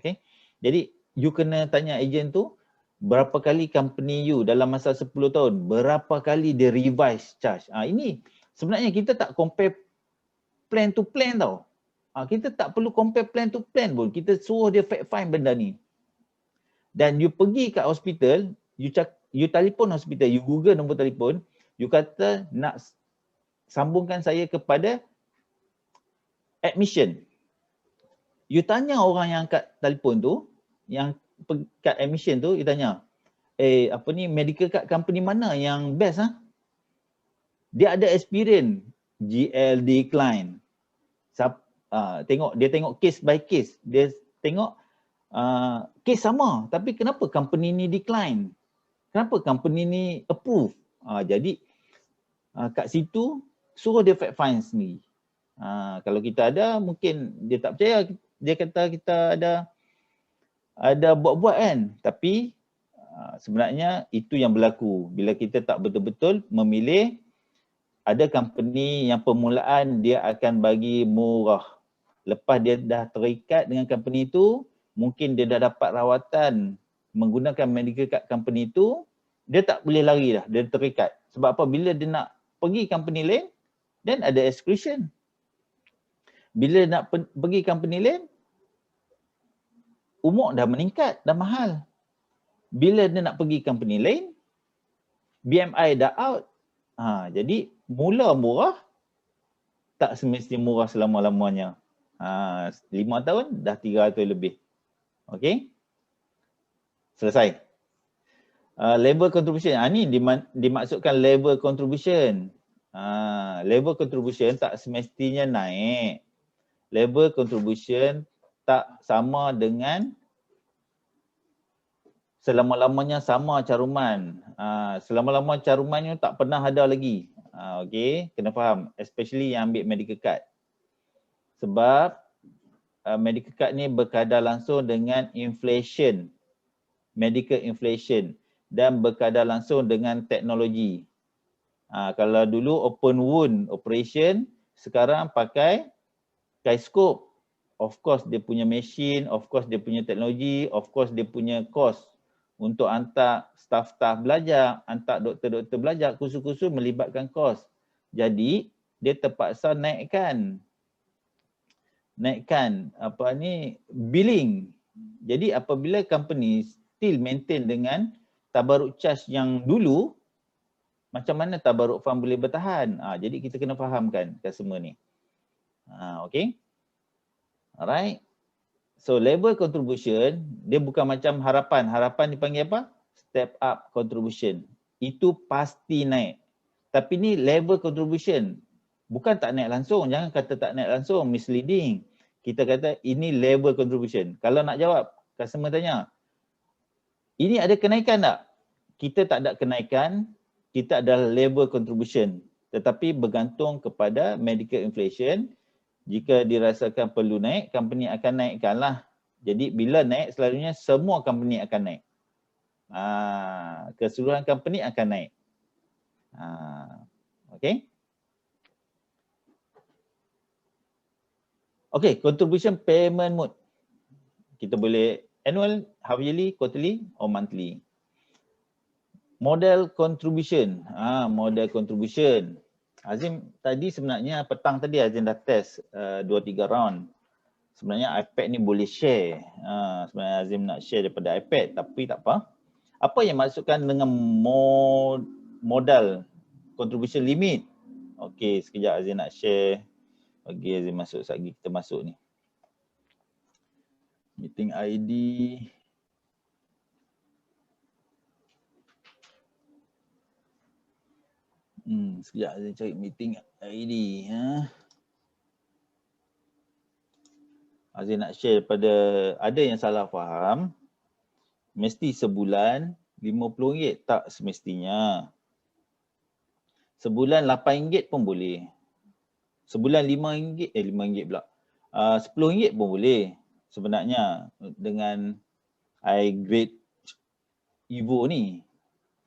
S1: Okay. Jadi you kena tanya agent tu berapa kali company you dalam masa 10 tahun, berapa kali dia revise charge. Ini sebenarnya kita tak compare plan to plan tau. Kita tak perlu compare plan to plan pun. Kita suruh dia fact find benda ni. Dan you pergi kat hospital, you telefon hospital, you google nombor telefon, you kata nak sambungkan saya kepada admission. You tanya orang yang kat telefon tu, yang kat admission tu, you tanya, medical card company mana yang best Dia ada experience GL decline. Dia tengok case by case. Dia tengok case sama tapi kenapa company ni decline? Kenapa company ni approve? Jadi kat situ suruh dia fact find sendiri. Kalau kita ada mungkin dia tak percaya, dia kata kita ada buat-buat kan. Tapi sebenarnya itu yang berlaku bila kita tak betul-betul memilih. Ada company yang permulaan dia akan bagi murah. Lepas dia dah terikat dengan company itu, mungkin dia dah dapat rawatan menggunakan medical card company itu, dia tak boleh lari dah, dia terikat. Sebab apa? Bila dia nak pergi company lain, then ada exclusion. Bila nak pergi company lain, umur dah meningkat, dah mahal. Bila dia nak pergi company lain, BMI dah out. Jadi mula murah, tak semestinya murah selama-lamanya. 5 tahun dah 300 lebih. Okey? Selesai. Labor contribution. Ni dimaksudkan labor contribution. Labor contribution tak semestinya naik. Labor contribution tak sama dengan selama-lamanya sama caruman. Selama-lamanya carumannya tak pernah ada lagi. Okey, kena faham. Especially yang ambil medical card. Sebab medical card ni berkadar langsung dengan inflation. Medical inflation. Dan berkadar langsung dengan teknologi. Kalau dulu open wound operation, sekarang pakai scope. Of course dia punya machine, of course dia punya teknologi, of course dia punya cost. Untuk hantar staff-staff belajar, hantar doktor-doktor belajar, kursus-kursus melibatkan kos. Jadi dia terpaksa naikkan billing. Jadi apabila company still maintain dengan tabaruk charge yang dulu, macam mana tabaruk fund boleh bertahan? Jadi kita kena fahamkan customer ni. Okay. Alright. So labor contribution, dia bukan macam harapan. Harapan dipanggil apa? Step up contribution. Itu pasti naik. Tapi ni labor contribution. Bukan tak naik langsung. Jangan kata tak naik langsung, misleading. Kita kata ini labor contribution. Kalau nak jawab, customer tanya, ini ada kenaikan tak? Kita tak ada kenaikan, kita ada labor contribution. Tetapi bergantung kepada medical inflation. Jika dirasakan perlu naik, company akan naikkanlah. Jadi bila naik, selalunya semua company akan naik. Keseluruhan company akan naik. Okay. Okay, contribution payment mode. Kita boleh annual, half yearly, quarterly or monthly. Model contribution. Model contribution. Azim tadi sebenarnya petang tadi Azim dah test 2-3 round. Sebenarnya iPad ni boleh share. Sebenarnya Azim nak share daripada iPad tapi tak apa. Apa yang maksudkan dengan modal contribution limit? Okey, sekejap Azim nak share. Bagi Azim masuk lagi, kita masuk ni. Meeting ID. Sekejap saya cari meeting ID. Azim nak share daripada, ada yang salah faham. Mesti sebulan RM50, tak semestinya. Sebulan RM8 pun boleh. Sebulan RM5, RM5 pula. RM10 pun boleh sebenarnya dengan high grade Evo ni.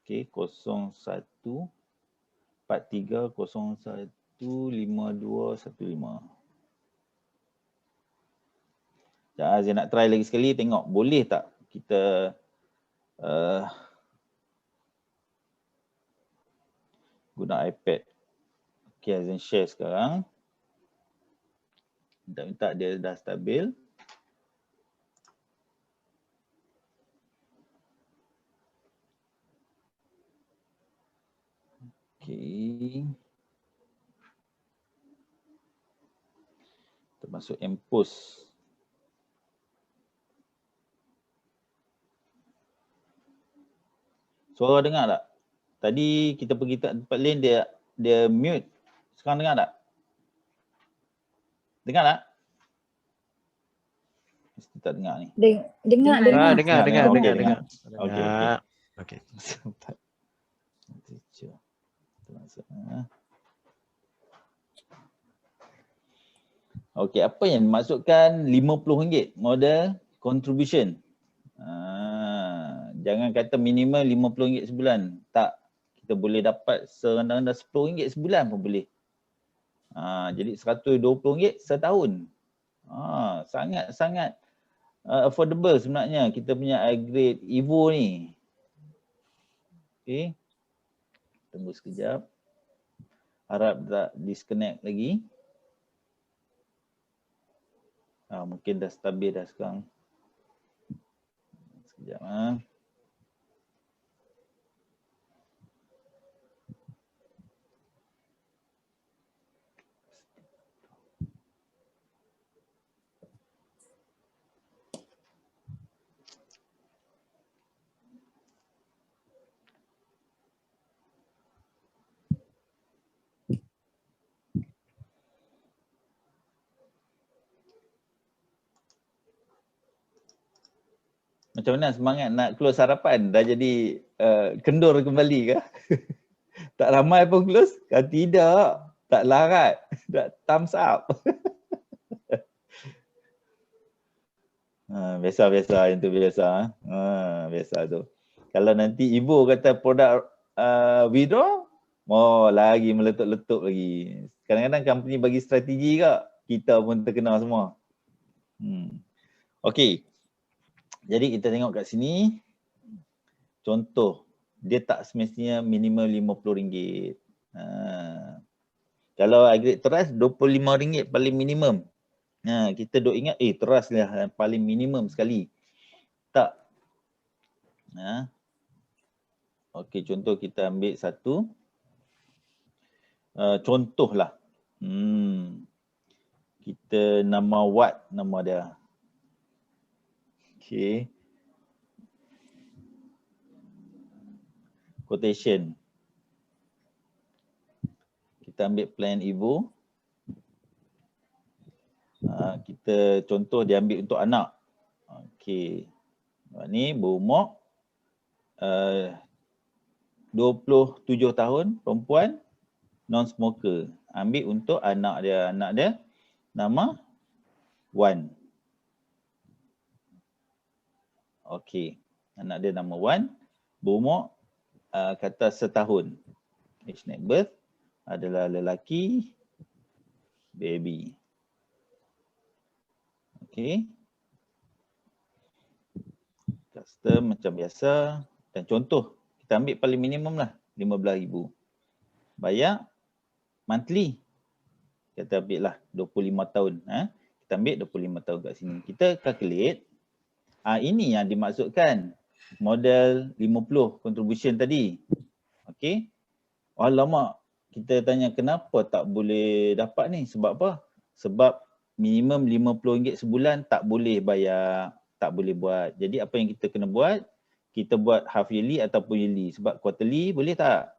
S1: Okey, 0143015215. Saya nak try lagi sekali, tengok boleh tak kita guna iPad. Okey, Azim share sekarang. Minta dia dah stabil. Okey. Termasuk Empos. Suara dengar tak? Tadi kita pergi tempat lain dia mute. Sekarang dengar tak? Dengar tak? Mesti tak dengar ni.
S2: Dengar.
S4: Dengar.
S1: Okey.
S4: Okey.
S1: Okey, apa yang dimaksudkan RM50 modal contribution? Jangan kata minimum RM50 sebulan. Tak, kita boleh dapat serendah-rendah RM10 sebulan pun boleh. Jadi RM120 setahun. Sangat-sangat affordable sebenarnya kita punya grade Evo ni. Okey. Tunggu sekejap. Harap tak disconnect lagi. Mungkin dah stabil dah sekarang. Sekejap. Macam mana semangat nak close harapan? Dah jadi kendur kembali ke? Tak ramai pun close? Tidak. Tak larat. Tak thumbs up. Biasa-biasa yang tu biasa. Biasa tu. Kalau nanti ibu kata produk withdraw, lagi meletup-letup lagi. Kadang-kadang company bagi strategi ke, kita pun terkena semua. Okey. Jadi kita tengok kat sini, contoh, dia tak semestinya minimum RM50. Kalau agregat trust, RM25 paling minimum. Kita duk ingat, trust lah paling minimum sekali. Tak. Okey, contoh kita ambil satu. Contohlah. Kita nama Wat, nama dia. Okay. Quotation. Kita ambil plan Evo. Kita contoh dia ambil untuk anak. Okay. Ni berumur 27 tahun, perempuan, non-smoker. Ambil untuk anak dia. Anak dia nama Wan. Okey, anak dia nama Wan, berumur kata setahun. Age net birth adalah lelaki, baby. Okey. Custom macam biasa. Dan contoh, kita ambil paling minimum lah, RM15,000. Bayar monthly. Kita ambil lah 25 tahun. Kita ambil 25 tahun kat sini. Kita calculate. Ini yang dimaksudkan model 50 contribution tadi. Okey. Alamak, kita tanya kenapa tak boleh dapat ni? Sebab apa? Sebab minimum RM50 sebulan tak boleh bayar, tak boleh buat. Jadi apa yang kita kena buat? Kita buat half yearly ataupun yearly. Sebab quarterly boleh tak?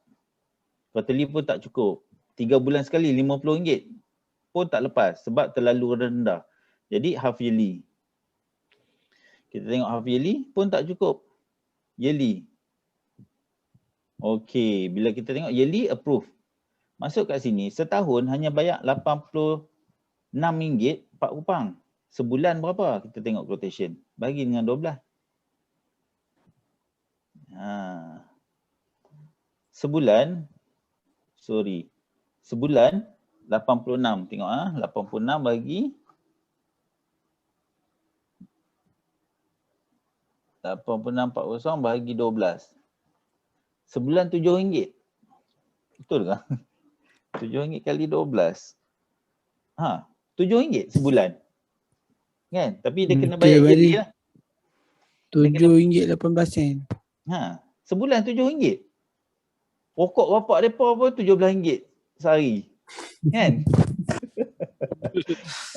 S1: Quarterly pun tak cukup. 3 bulan sekali RM50 pun tak lepas sebab terlalu rendah. Jadi half yearly. Kita tengok half yearly pun tak cukup. Yearly. Okey, bila kita tengok yearly approve. Masuk kat sini, setahun hanya bayar RM86 4 kupang. Sebulan berapa? Kita tengok quotation. Bagi dengan 12. Sebulan, sebulan 86. Tengok 86 bagi 8640 bagi 12. Sebulan RM7. Betul ke? RM7 kali 12. RM7 sebulan. Kan? Tapi dia kena bayar yearly lah.
S7: RM7.18.
S1: Sebulan RM7. Pokok bapak mereka pun RM17 sehari. Kan?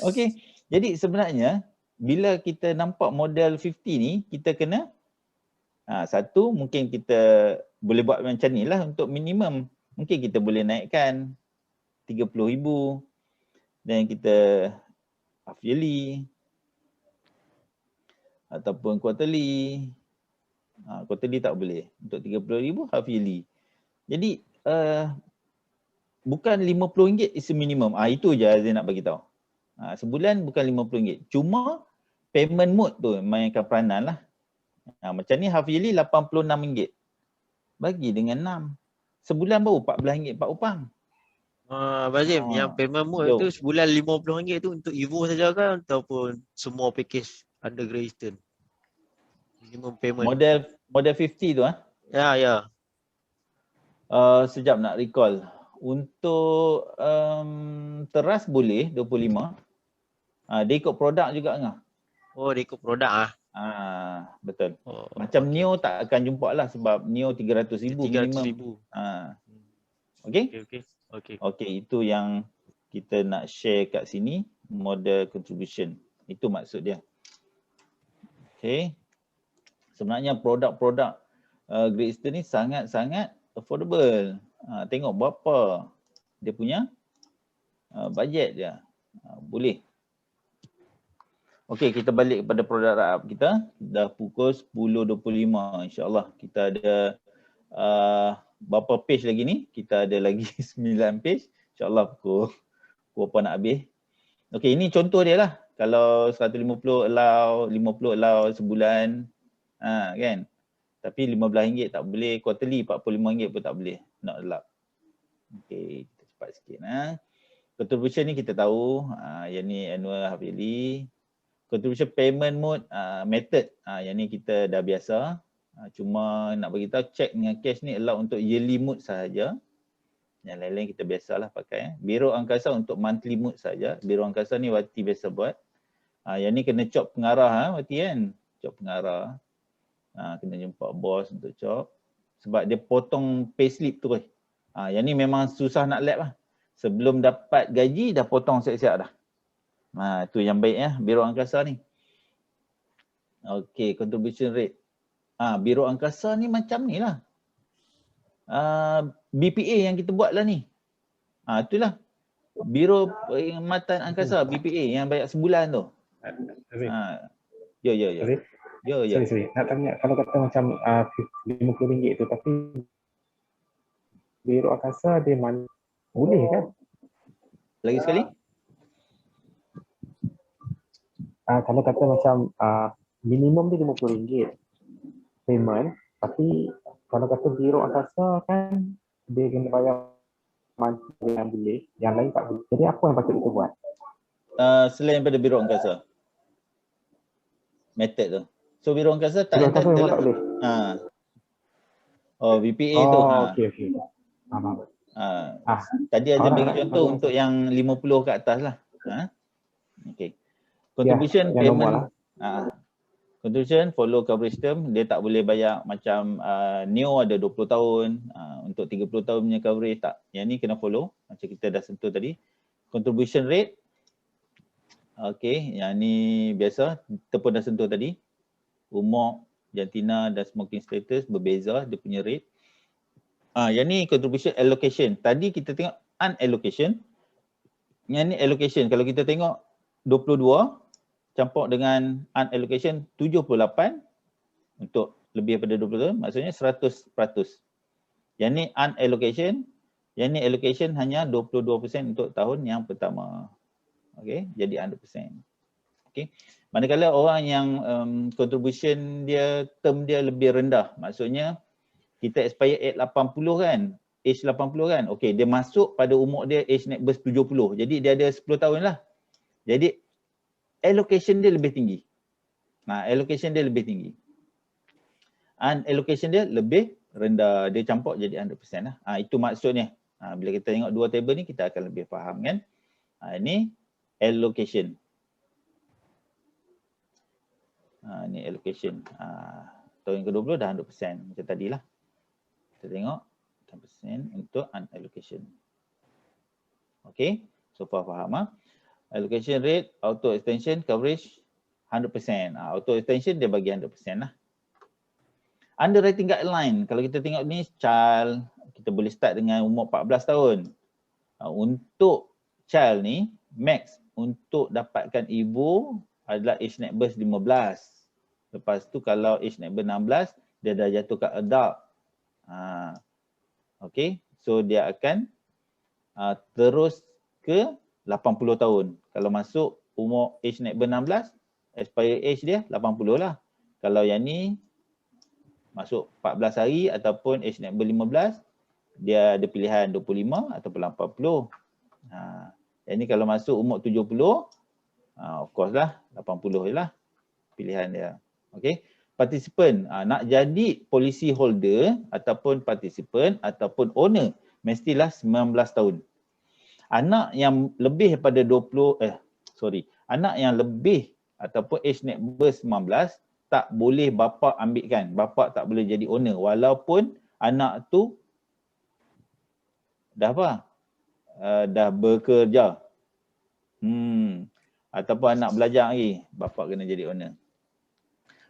S1: Okey. Jadi sebenarnya bila kita nampak model 50 ni, kita kena Satu, mungkin kita boleh buat macam ni lah untuk minimum. Mungkin kita boleh naikkan 30,000 dan kita half yearly ataupun quarterly. Quarterly tak boleh. Untuk 30,000 half yearly. Jadi bukan RM50 is a minimum. Itu je Azim nak bagi tahu. Sebulan bukan RM50. Cuma payment mode tu mainkan peranan lah. Macam ni half yearly RM86. Bagi dengan 6. Sebulan baru RM14 4 upang.
S4: Bazim, yang payment mode tu sebulan RM50 tu untuk Evo saja kan ataupun semua package under Great Eastern? Minimum payment.
S1: Model 50 tu
S4: Ya.
S1: Sekejap nak recall. Untuk teras boleh 25. Dia ikut produk juga ngah.
S4: Oh, dia ikut produk
S1: Betul. Macam Neo tak akan jumpa lah sebab Neo 300,000 minimum.
S4: 300,000.
S1: Okey, itu yang kita nak share kat sini, model contribution. Itu maksud dia. Okey. Sebenarnya produk-produk Great Eastern ni sangat-sangat affordable. Tengok berapa dia punya bajet dia. Boleh. Okey, kita balik kepada produk wrap-up kita. Dah pukul 10.25. InsyaAllah kita ada berapa page lagi ni? Kita ada lagi 9 page. InsyaAllah pukul berapa nak habis. Okey, ini contoh dia lah. Kalau 150 allow, 50 allow sebulan. Kan? Tapi RM15 tak boleh. Quarterly RM45 pun tak boleh. Not allowed. Okey, kita cepat sikit. Contribution ni kita tahu. Yang ni annual, half yearly. Contribution payment mode method. Yang ni kita dah biasa. Cuma nak bagi tahu check dengan cash ni allow untuk yearly mode sahaja. Yang lain-lain kita biasalah pakai. Biro angkasa untuk monthly mode saja. Biro angkasa ni Wati biasa buat. Yang ni kena chop pengarah Wati kan. Chop pengarah. Kena jumpa bos untuk chop. Sebab dia potong payslip tu. Yang ni memang susah nak lap lah. Sebelum dapat gaji dah potong siap-siap dah. Tu yang baik ya, Biro Angkasa ni. Okey, contribution rate. Biro Angkasa ni macam ni lah. BPA yang kita buat lah ni. Itulah. Biro Perkhidmatan Angkasa, BPA yang bayar sebulan tu. Ya.
S7: Sorry. Nak tanya, kalau kata macam RM50 tu, tapi Biro Angkasa dia boleh kan?
S1: Lagi sekali?
S7: Kalau kata macam minimum dia RM50 payment, tapi kalau kata Biro Angkasa kan dia kena bayar monthly yang boleh, yang lain tak boleh. Jadi apa yang patut kita buat?
S1: Selain daripada Biro Angkasa method tu. So Biro Angkasa tak
S7: Biro Angkasa memang tak boleh.
S1: BPA tu.
S7: Okey.
S1: Tadi Azim bagi contoh untuk yang 50 ke atas lah. Okey. Contribution payment. Contribution follow coverage term. Dia tak boleh bayar macam Neo ada 20 tahun. Untuk 30 tahun punya coverage tak. Yang ni kena follow. Macam kita dah sentuh tadi. Contribution rate. Okey. Yang ni biasa. Kita pun dah sentuh tadi. Umur, jantina dan smoking status berbeza dia punya rate. Yang ni contribution allocation. Tadi kita tengok unallocation. Yang ni allocation. Kalau kita tengok 22 campur dengan unallocation 78 untuk lebih daripada 20 tahun, maksudnya 100%. Yang ni unallocation, yang ni allocation hanya 22% untuk tahun yang pertama. Okey, jadi 100%. Okey. Manakala orang yang contribution dia, term dia lebih rendah, maksudnya kita expire age 80 kan, age 80 kan. Okey, dia masuk pada umur dia age net birth 70. Jadi dia ada 10 tahun lah. Jadi allocation dia lebih tinggi. Allocation dia lebih tinggi. Unallocation dia lebih rendah. Dia campur jadi 100% lah. Itu maksudnya. Bila kita tengok dua table ni kita akan lebih faham kan. Ini allocation. Ini allocation. Tahun yang ke-20 dah 100% macam tadilah. Kita tengok 100% untuk unallocation. Okay. So far faham Allocation rate, auto extension, coverage 100%. Auto extension dia bagi 100% lah. Underwriting guideline, kalau kita tengok ni child, kita boleh start dengan umur 14 tahun. Untuk child ni, max untuk dapatkan ibu adalah age net birth 15. Lepas tu kalau age net birth 16, dia dah jatuh ke adult. Okay, so dia akan terus ke 80 tahun. Kalau masuk umur age net birth 16, expiry age dia 80 lah. Kalau yang ni masuk 14 hari ataupun age net birth 15, dia ada pilihan 25 ataupun 80. Yang ni kalau masuk umur 70, of course lah 80 je lah pilihan dia. Okay. Participant, nak jadi policy holder ataupun participant ataupun owner, mestilah 19 tahun. Anak yang lebih daripada anak yang lebih ataupun age net birth 19, tak boleh bapa ambilkan. Bapa tak boleh jadi owner walaupun anak tu dah apa? Dah bekerja. Ataupun anak belajar lagi, bapa kena jadi owner.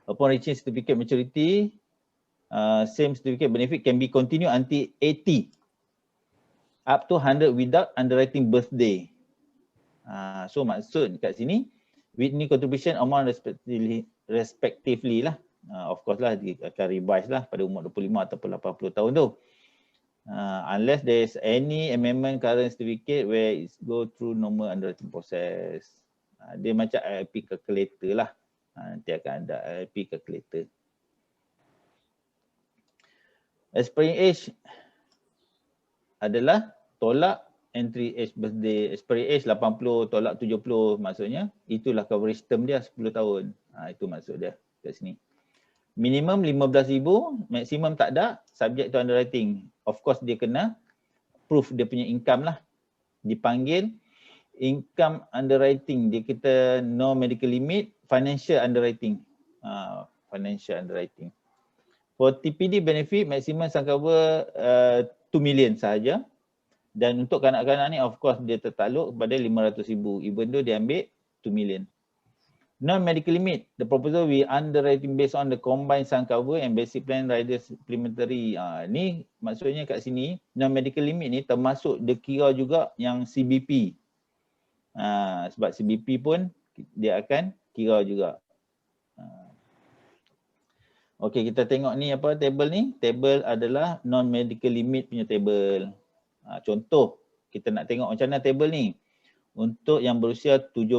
S1: Upon reaching certificate maturity, same certificate benefit can be continued until 80. Up to 100 without underwriting birthday. So maksud kat sini, with new contribution amount respectively lah. Of course lah, dia akan revise lah pada umur 25 ataupun 80 tahun tu. Unless there is any amendment current certificate where it go through normal underwriting process. Dia macam IRP calculator lah. Nanti akan ada IRP calculator. Expiring age adalah tolak entry age birthday. Expiry age 80, tolak 70, maksudnya itulah coverage term dia 10 tahun. Itu maksud dia kat sini. Minimum 15,000, maksimum tak ada, subject to underwriting. Of course dia kena proof dia punya income lah. Dipanggil income underwriting. Dia kita no medical limit, financial underwriting. Financial underwriting. For TPD benefit, maximum sum cover 2 million sahaja. Dan untuk kanak-kanak ni, of course dia tertakluk kepada 500,000. Even though dia ambil 2 million. Non-medical limit, the proposal we underwriting based on the combined sum cover and basic plan rider supplementary. Ni maksudnya kat sini, non-medical limit ni termasuk dia kira juga yang CBP. Sebab CBP pun dia akan kira juga. Okey, kita tengok ni apa table ni. Table adalah non-medical limit punya table. Contoh, kita nak tengok macam mana table ni. Untuk yang berusia 17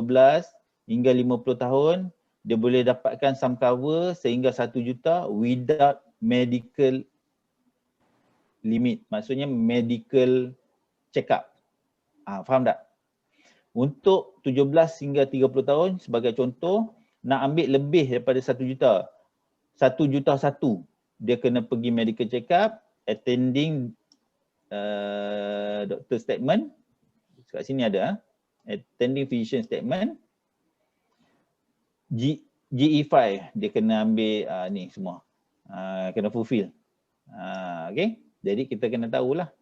S1: hingga 50 tahun, dia boleh dapatkan sum cover sehingga 1 juta without medical limit. Maksudnya medical check up. Faham tak? Untuk 17 hingga 30 tahun, sebagai contoh, nak ambil lebih daripada 1 juta. 1 juta satu, dia kena pergi medical check up, attending doctor statement. Kat sini ada, attending physician statement. GE5, dia kena ambil ni semua. Kena fulfill. Okay, jadi kita kena tahulah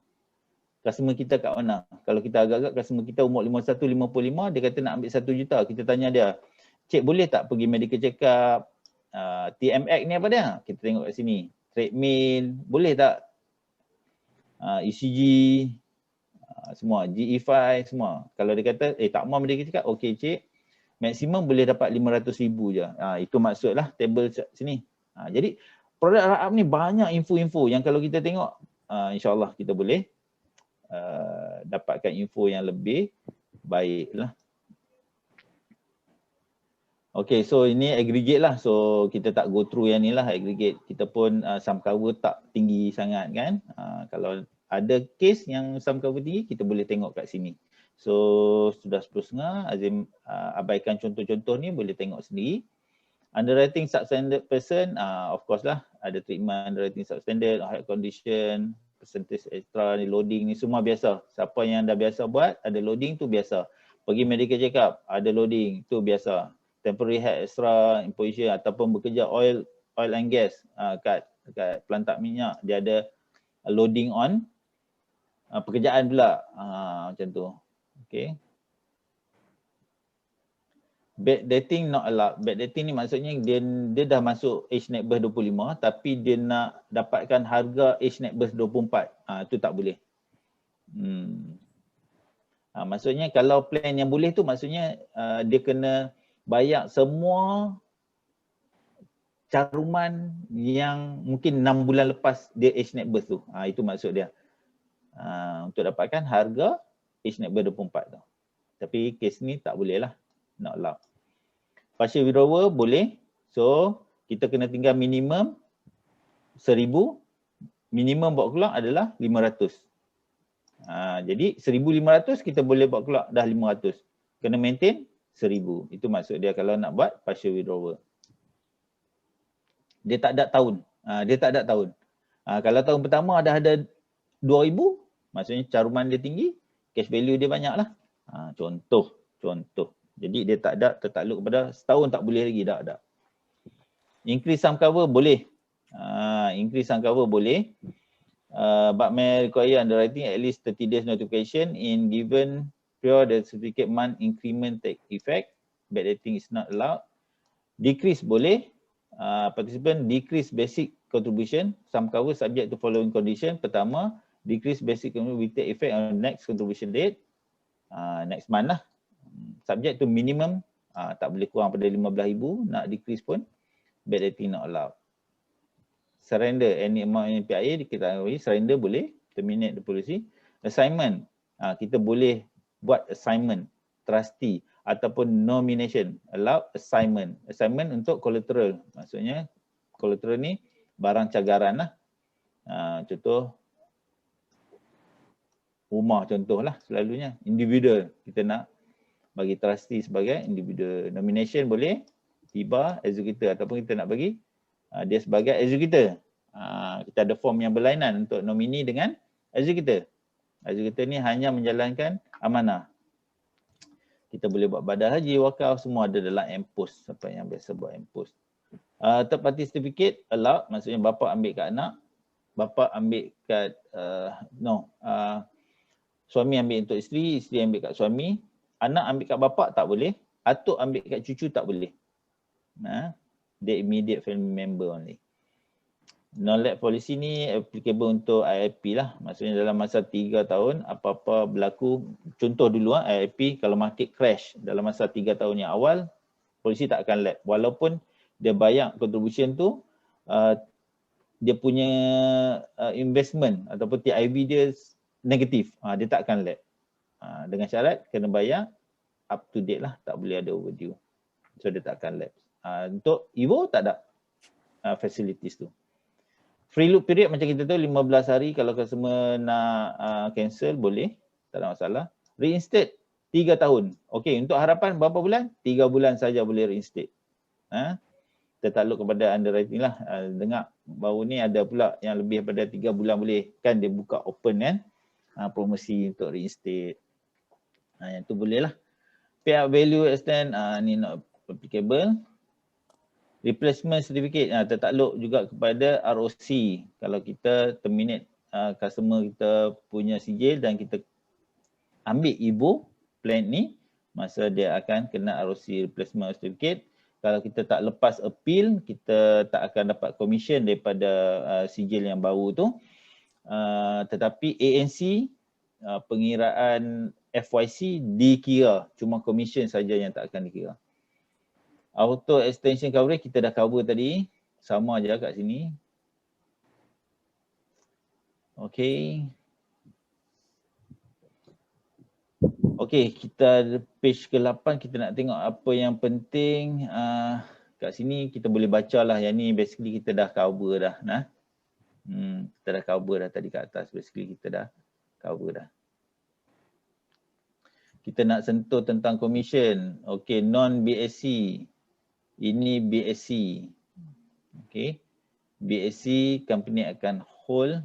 S1: customer kita kat mana. Kalau kita agak-agak customer kita umur 51, 55, dia kata nak ambil 1 juta. Kita tanya dia, cik boleh tak pergi medical check up? TMX ni apa dia? Kita tengok kat sini. Treadmill, boleh tak? ECG, semua. GE5, semua. Kalau dia kata, tak mau medical check up, okey cik. Maksimum boleh dapat 500,000 je. Itu maksudlah table sini. Jadi produk Rahab ni banyak info-info yang kalau kita tengok, insyaAllah kita boleh dapatkan info yang lebih baik lah. Okay, so ini aggregate lah. So kita tak go through yang ni lah, aggregate. Kita pun sum cover tak tinggi sangat kan. Kalau ada case yang sum cover tinggi, kita boleh tengok kat sini. So sudah 10.30, Azim abaikan contoh-contoh ni, boleh tengok sendiri. Underwriting substandard person, of course lah, ada treatment underwriting substandard, heart condition, percentage extra, loading ni semua biasa. Siapa yang dah biasa buat, ada loading tu biasa. Pergi medical check up, ada loading, tu biasa. Temporary heart extra, imposition ataupun bekerja oil and gas kat pelantak minyak, dia ada loading on pekerjaan pula, macam tu. Okay. Backdating not allowed. Backdating ni maksudnya dia dah masuk age net birth 25 tapi dia nak dapatkan harga age net birth 24. Tu tak boleh. Maksudnya kalau plan yang boleh tu maksudnya dia kena bayar semua caruman yang mungkin 6 bulan lepas dia age net birth tu. Itu maksud dia. Untuk dapatkan harga age net birth 24 tu. Tapi kes ni tak boleh lah. Not allowed. Partial withdrawal boleh. So kita kena tinggal minimum 1000. Minimum bawa keluar adalah 500. Jadi 1500 kita boleh bawa keluar dah 500. Kena maintain 1000. Itu maksud dia kalau nak buat partial withdrawal. Dia tak ada tahun. Kalau tahun pertama dah ada 2000, maksudnya caruman dia tinggi, cash value dia banyak lah. Contoh. Jadi dia tak ada tertakluk kepada setahun tak boleh lagi, dah. Increase sum cover boleh. Increase sum cover boleh. But may require underwriting at least 30 days notification in given prior the certificate month increment take effect. Backdating is not allowed. Decrease boleh. Participant decrease basic contribution. Sum cover subject to following condition. Pertama, decrease basic contribution will take effect on next contribution date. Next month lah. Subject to minimum. Tak boleh kurang pada 15,000. Nak decrease pun backdating not allowed. Surrender any amount in PIA kita surrender boleh. Terminate the policy. Assignment. Kita boleh buat assignment. Trustee. Ataupun nomination. Allowed assignment. Assignment untuk collateral. Maksudnya collateral ni barang cagaran lah. Contoh rumah contoh lah selalunya. Individual. Kita nak bagi trustee sebagai individual. Nomination boleh. Tiba executor ataupun kita nak bagi dia sebagai executor. Kita ada form yang berlainan untuk nomini dengan executor. Executor ni hanya menjalankan amanah. Kita boleh buat badal haji, wakaf, semua ada dalam MPOS. Apa yang biasa buat MPOS. Third party certificate allowed, maksudnya bapa ambil kat anak. Bapa ambil kat, suami ambil untuk isteri, isteri ambil kat suami. Anak ambil kat bapa tak boleh. Atuk ambil kat cucu tak boleh. The immediate family member only. Non-lapse policy ni applicable untuk IIP lah. Maksudnya dalam masa 3 tahun apa-apa berlaku. Contoh dulu IIP kalau market crash dalam masa 3 tahun yang awal, polisi tak akan lapse. Walaupun dia bayar contribution tu, dia punya investment ataupun TIV dia negatif. Dia tak akan lapse. Dengan syarat kena bayar up to date lah. Tak boleh ada overdue. So dia tak akan lapse. Untuk EVO tak ada facilities tu. Free look period macam kita tahu 15 hari kalau customer nak cancel boleh, tak ada masalah. Reinstate 3 tahun. Okey, untuk harapan berapa bulan? 3 bulan saja boleh reinstate. Tertakluk kepada underwriting lah. Dengar baru ni ada pula yang lebih daripada 3 bulan boleh. Kan dia buka open kan promosi untuk reinstate. Yang tu boleh lah. Payout value extend ni not applicable. Replacement certificate tertakluk juga kepada ROC. Kalau kita terminate customer kita punya sijil dan kita ambil EVO plan ni, masa dia akan kena ROC replacement certificate. Kalau kita tak lepas appeal, kita tak akan dapat commission daripada sijil yang baru tu. Tetapi ANC pengiraan FYC dikira, cuma commission saja yang tak akan dikira. Auto extension coverage kita dah cover tadi, sama aja kat sini. Okey. Okey, kita page ke-8 kita nak tengok apa yang penting. Kat sini kita boleh baca lah, yang ni basically kita dah cover dah. Kita dah cover dah tadi kat atas, basically kita dah cover dah. Kita nak sentuh tentang commission. Okey, non-BSC. Ini BSC. Okey. BSC company akan hold.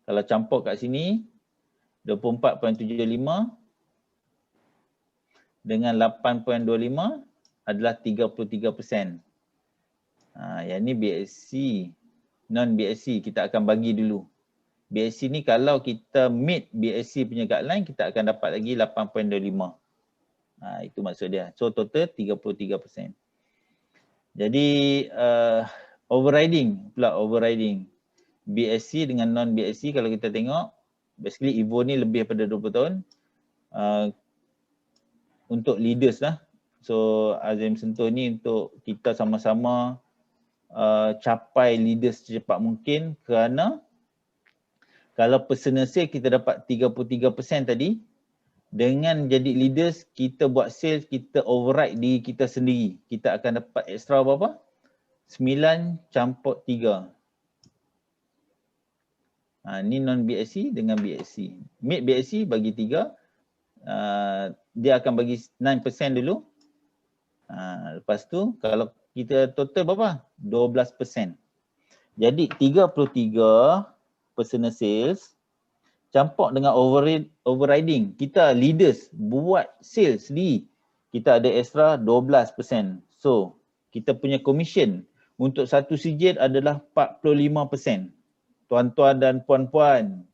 S1: Kalau campur kat sini 24.75 dengan 8.25 adalah 33%. Yang ni BSC. Non-BSC kita akan bagi dulu. BSC ni kalau kita meet BSC punya guideline kita akan dapat lagi 8.25. Itu maksud dia. So total 33%. Jadi overriding pula, overriding BSc dengan non BSc kalau kita tengok, basically Evo ni lebih daripada 20 tahun untuk leaders lah. So Azim sentuh ni untuk kita sama-sama capai leaders secepat mungkin, kerana kalau personal sale kita dapat 33% tadi, dengan jadi leaders kita buat sales, kita override diri kita sendiri, kita akan dapat extra berapa? 9 campur 3. Ni non BSc dengan BSc. Mid BSc bagi 3, dia akan bagi 9% dulu. Lepas tu kalau kita total berapa? 12%. Jadi 33 personal sales campur dengan overriding. Kita leaders buat sales sendiri, kita ada extra 12%. So kita punya commission untuk satu sijil adalah 45%. Tuan-tuan dan puan-puan,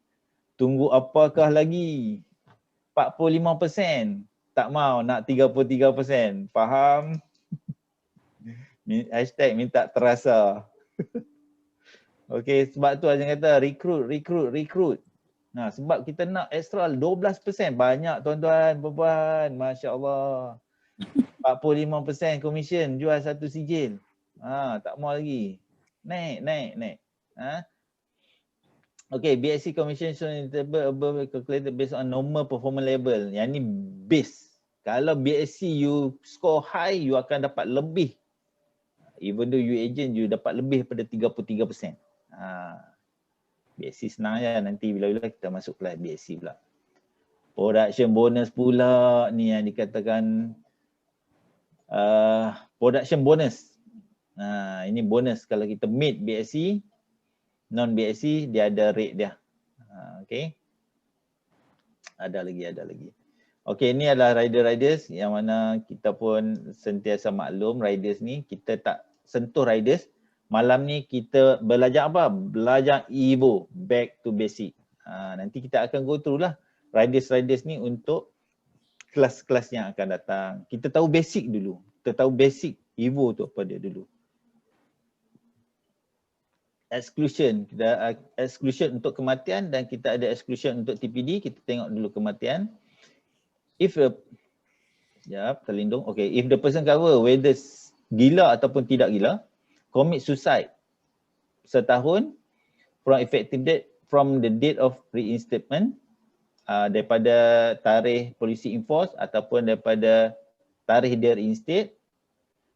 S1: tunggu apakah lagi? 45%. Tak mau nak 33%. Faham? Hashtag minta terasa. Okey, sebab tu Azim kata recruit. Sebab kita nak extra 12%. Banyak tuan-tuan, puan-puan. Masya Allah. 45% commission jual satu sijil. Tak mau lagi. Naik. Okay, BSc commission shown in the table above calculated based on normal performance level. Yang ni base. Kalau BSc you score high, you akan dapat lebih. Even though you agent, you dapat lebih daripada 33%. BSc senang je, nanti bila-bila kita masuk kelas BSc pula. Production bonus pula ni yang dikatakan production bonus. Ini bonus kalau kita mid BSc, non BSc dia ada rate dia. Okay. Ada lagi. Okay, ni adalah riders yang mana kita pun sentiasa maklum riders ni, kita tak sentuh riders. Malam ni kita belajar apa? Belajar Evo, back to basic. Nanti kita akan go through lah riders ni untuk kelas-kelas yang akan datang. Kita tahu basic dulu. Kita tahu basic Evo tu apa dia dulu. Exclusion, kita exclusion untuk kematian dan kita ada exclusion untuk TPD. Kita tengok dulu kematian. If terlindung. Okay, if the person cover whether gila ataupun tidak gila, commit suicide setahun from effective date from the date of reinstatement, daripada tarikh polisi enforce ataupun daripada tarikh dia reinstate,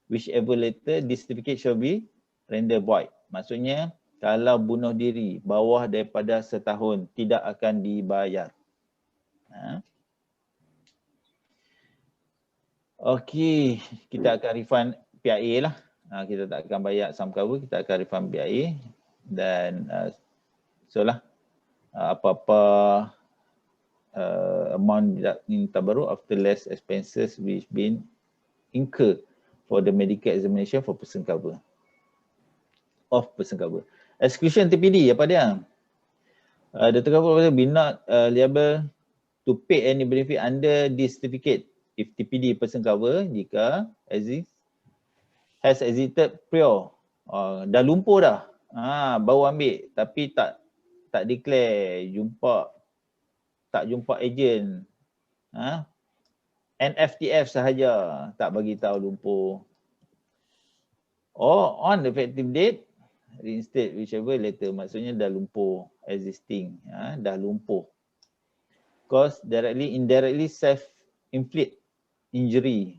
S1: whichever later this certificate shall be rendered void. Maksudnya kalau bunuh diri bawah daripada setahun tidak akan dibayar. Okey, kita akan refund PIA lah. Kita tak akan bayar sum cover, kita akan refund PIA. Dan so lah, apa-apa amount deducting tabarruk after less expenses which been incurred for the medical examination for person cover. Of person cover. Exclusion TPD, apa dia? The cover be not liable to pay any benefit under this certificate if TPD person cover jika has exited prior. Dah lumpuh dah. Baru ambil tapi tak declare, tak jumpa agent. NFTF sahaja tak bagi tahu lumpuh. Or on the effective date reinstate whichever later, maksudnya dah lumpuh existing, dah lumpuh. Cause directly indirectly self-inflict injury.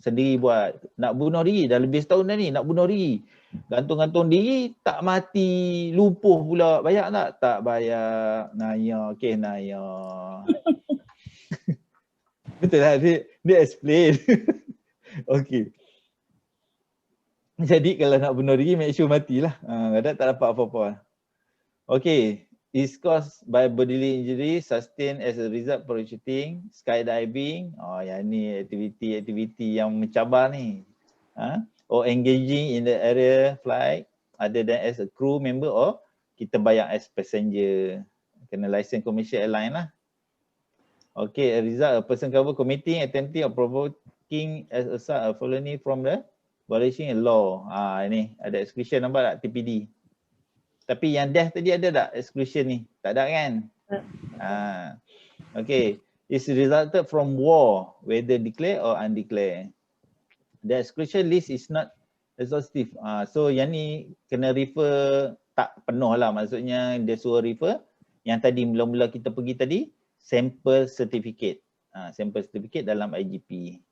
S1: Sendiri buat, nak bunuh diri dah lebih setahun dah ni, nak bunuh diri, gantung-gantung diri, tak mati, lumpuh pula, bayar tak? Tak bayar. Naya, okay Naya. Betul lah, dia explain. Okay. Jadi kalau nak bunuh diri, make sure matilah. Kadang tak dapat apa-apa. Okay. Is caused by bodily injury sustained as a result parachuting, skydiving. Yang ni aktiviti yang mencabar ni. Or engaging in the area flight other than as a crew member or kita bayar as passenger. Kena license commercial airline lah. Okay, a result, a person cover committing, attempting or provoking as a sort of felony from the violation in law. Ini ada exclusion, nampak tak TPD? Tapi yang death tadi ada tak exclusion ni? Tak ada kan? Okay, it's resulted from war, whether declare or undeclare. The exclusion list is not exhaustive. So yang ni kena refer tak penuh lah, maksudnya dia suruh refer yang tadi mula-mula kita pergi tadi, sample certificate. Sample certificate dalam IGP.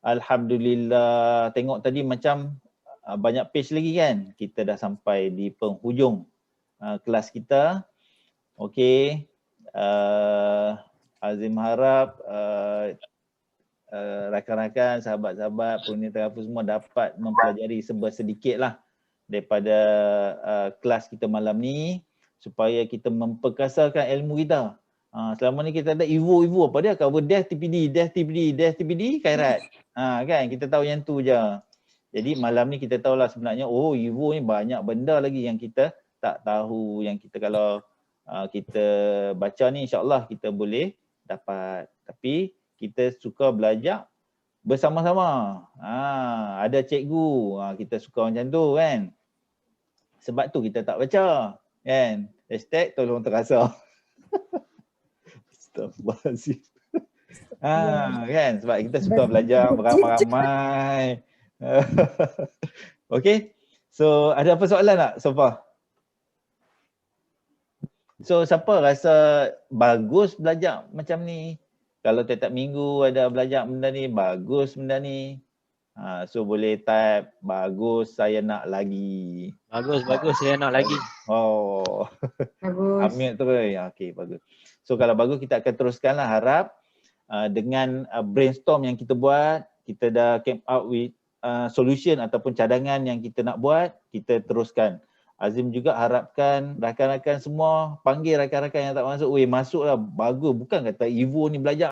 S1: Alhamdulillah, tengok tadi macam banyak page lagi kan. Kita dah sampai di penghujung kelas kita. Okey. Azim harap rakan-rakan, sahabat-sahabat, pengguna terapus semua dapat mempelajari sedikit lah daripada kelas kita malam ni supaya kita memperkasakan ilmu kita. Selama ni kita ada Evo apa dia? Cover death TPD, khairat. Kan kita tahu yang tu je. Jadi malam ni kita tahulah sebenarnya Evo ni banyak benda lagi yang kita tak tahu, yang kita kalau kita baca ni insya-Allah kita boleh dapat. Tapi kita suka belajar bersama-sama. Ada cikgu, kita suka macam tu kan. Sebab tu kita tak baca kan. Hashtag tolong terasa. Astagfirullahaladzim. Kan sebab kita suka belajar beramai-ramai. Okay. So ada apa soalan tak so far? So siapa rasa bagus belajar macam ni? Kalau tiap-tiap minggu ada belajar benda ni, bagus benda ni. So boleh type, bagus saya nak lagi.
S4: Bagus saya nak lagi.
S6: Bagus.
S1: Ambil terus. Okay, bagus. So kalau bagus kita akan teruskanlah, harap dengan brainstorm yang kita buat, kita dah came out with solution ataupun cadangan yang kita nak buat, kita teruskan. Azim juga harapkan rakan-rakan semua panggil rakan-rakan yang tak masuk, masuklah, bagus. Bukan kata Evo ni belajar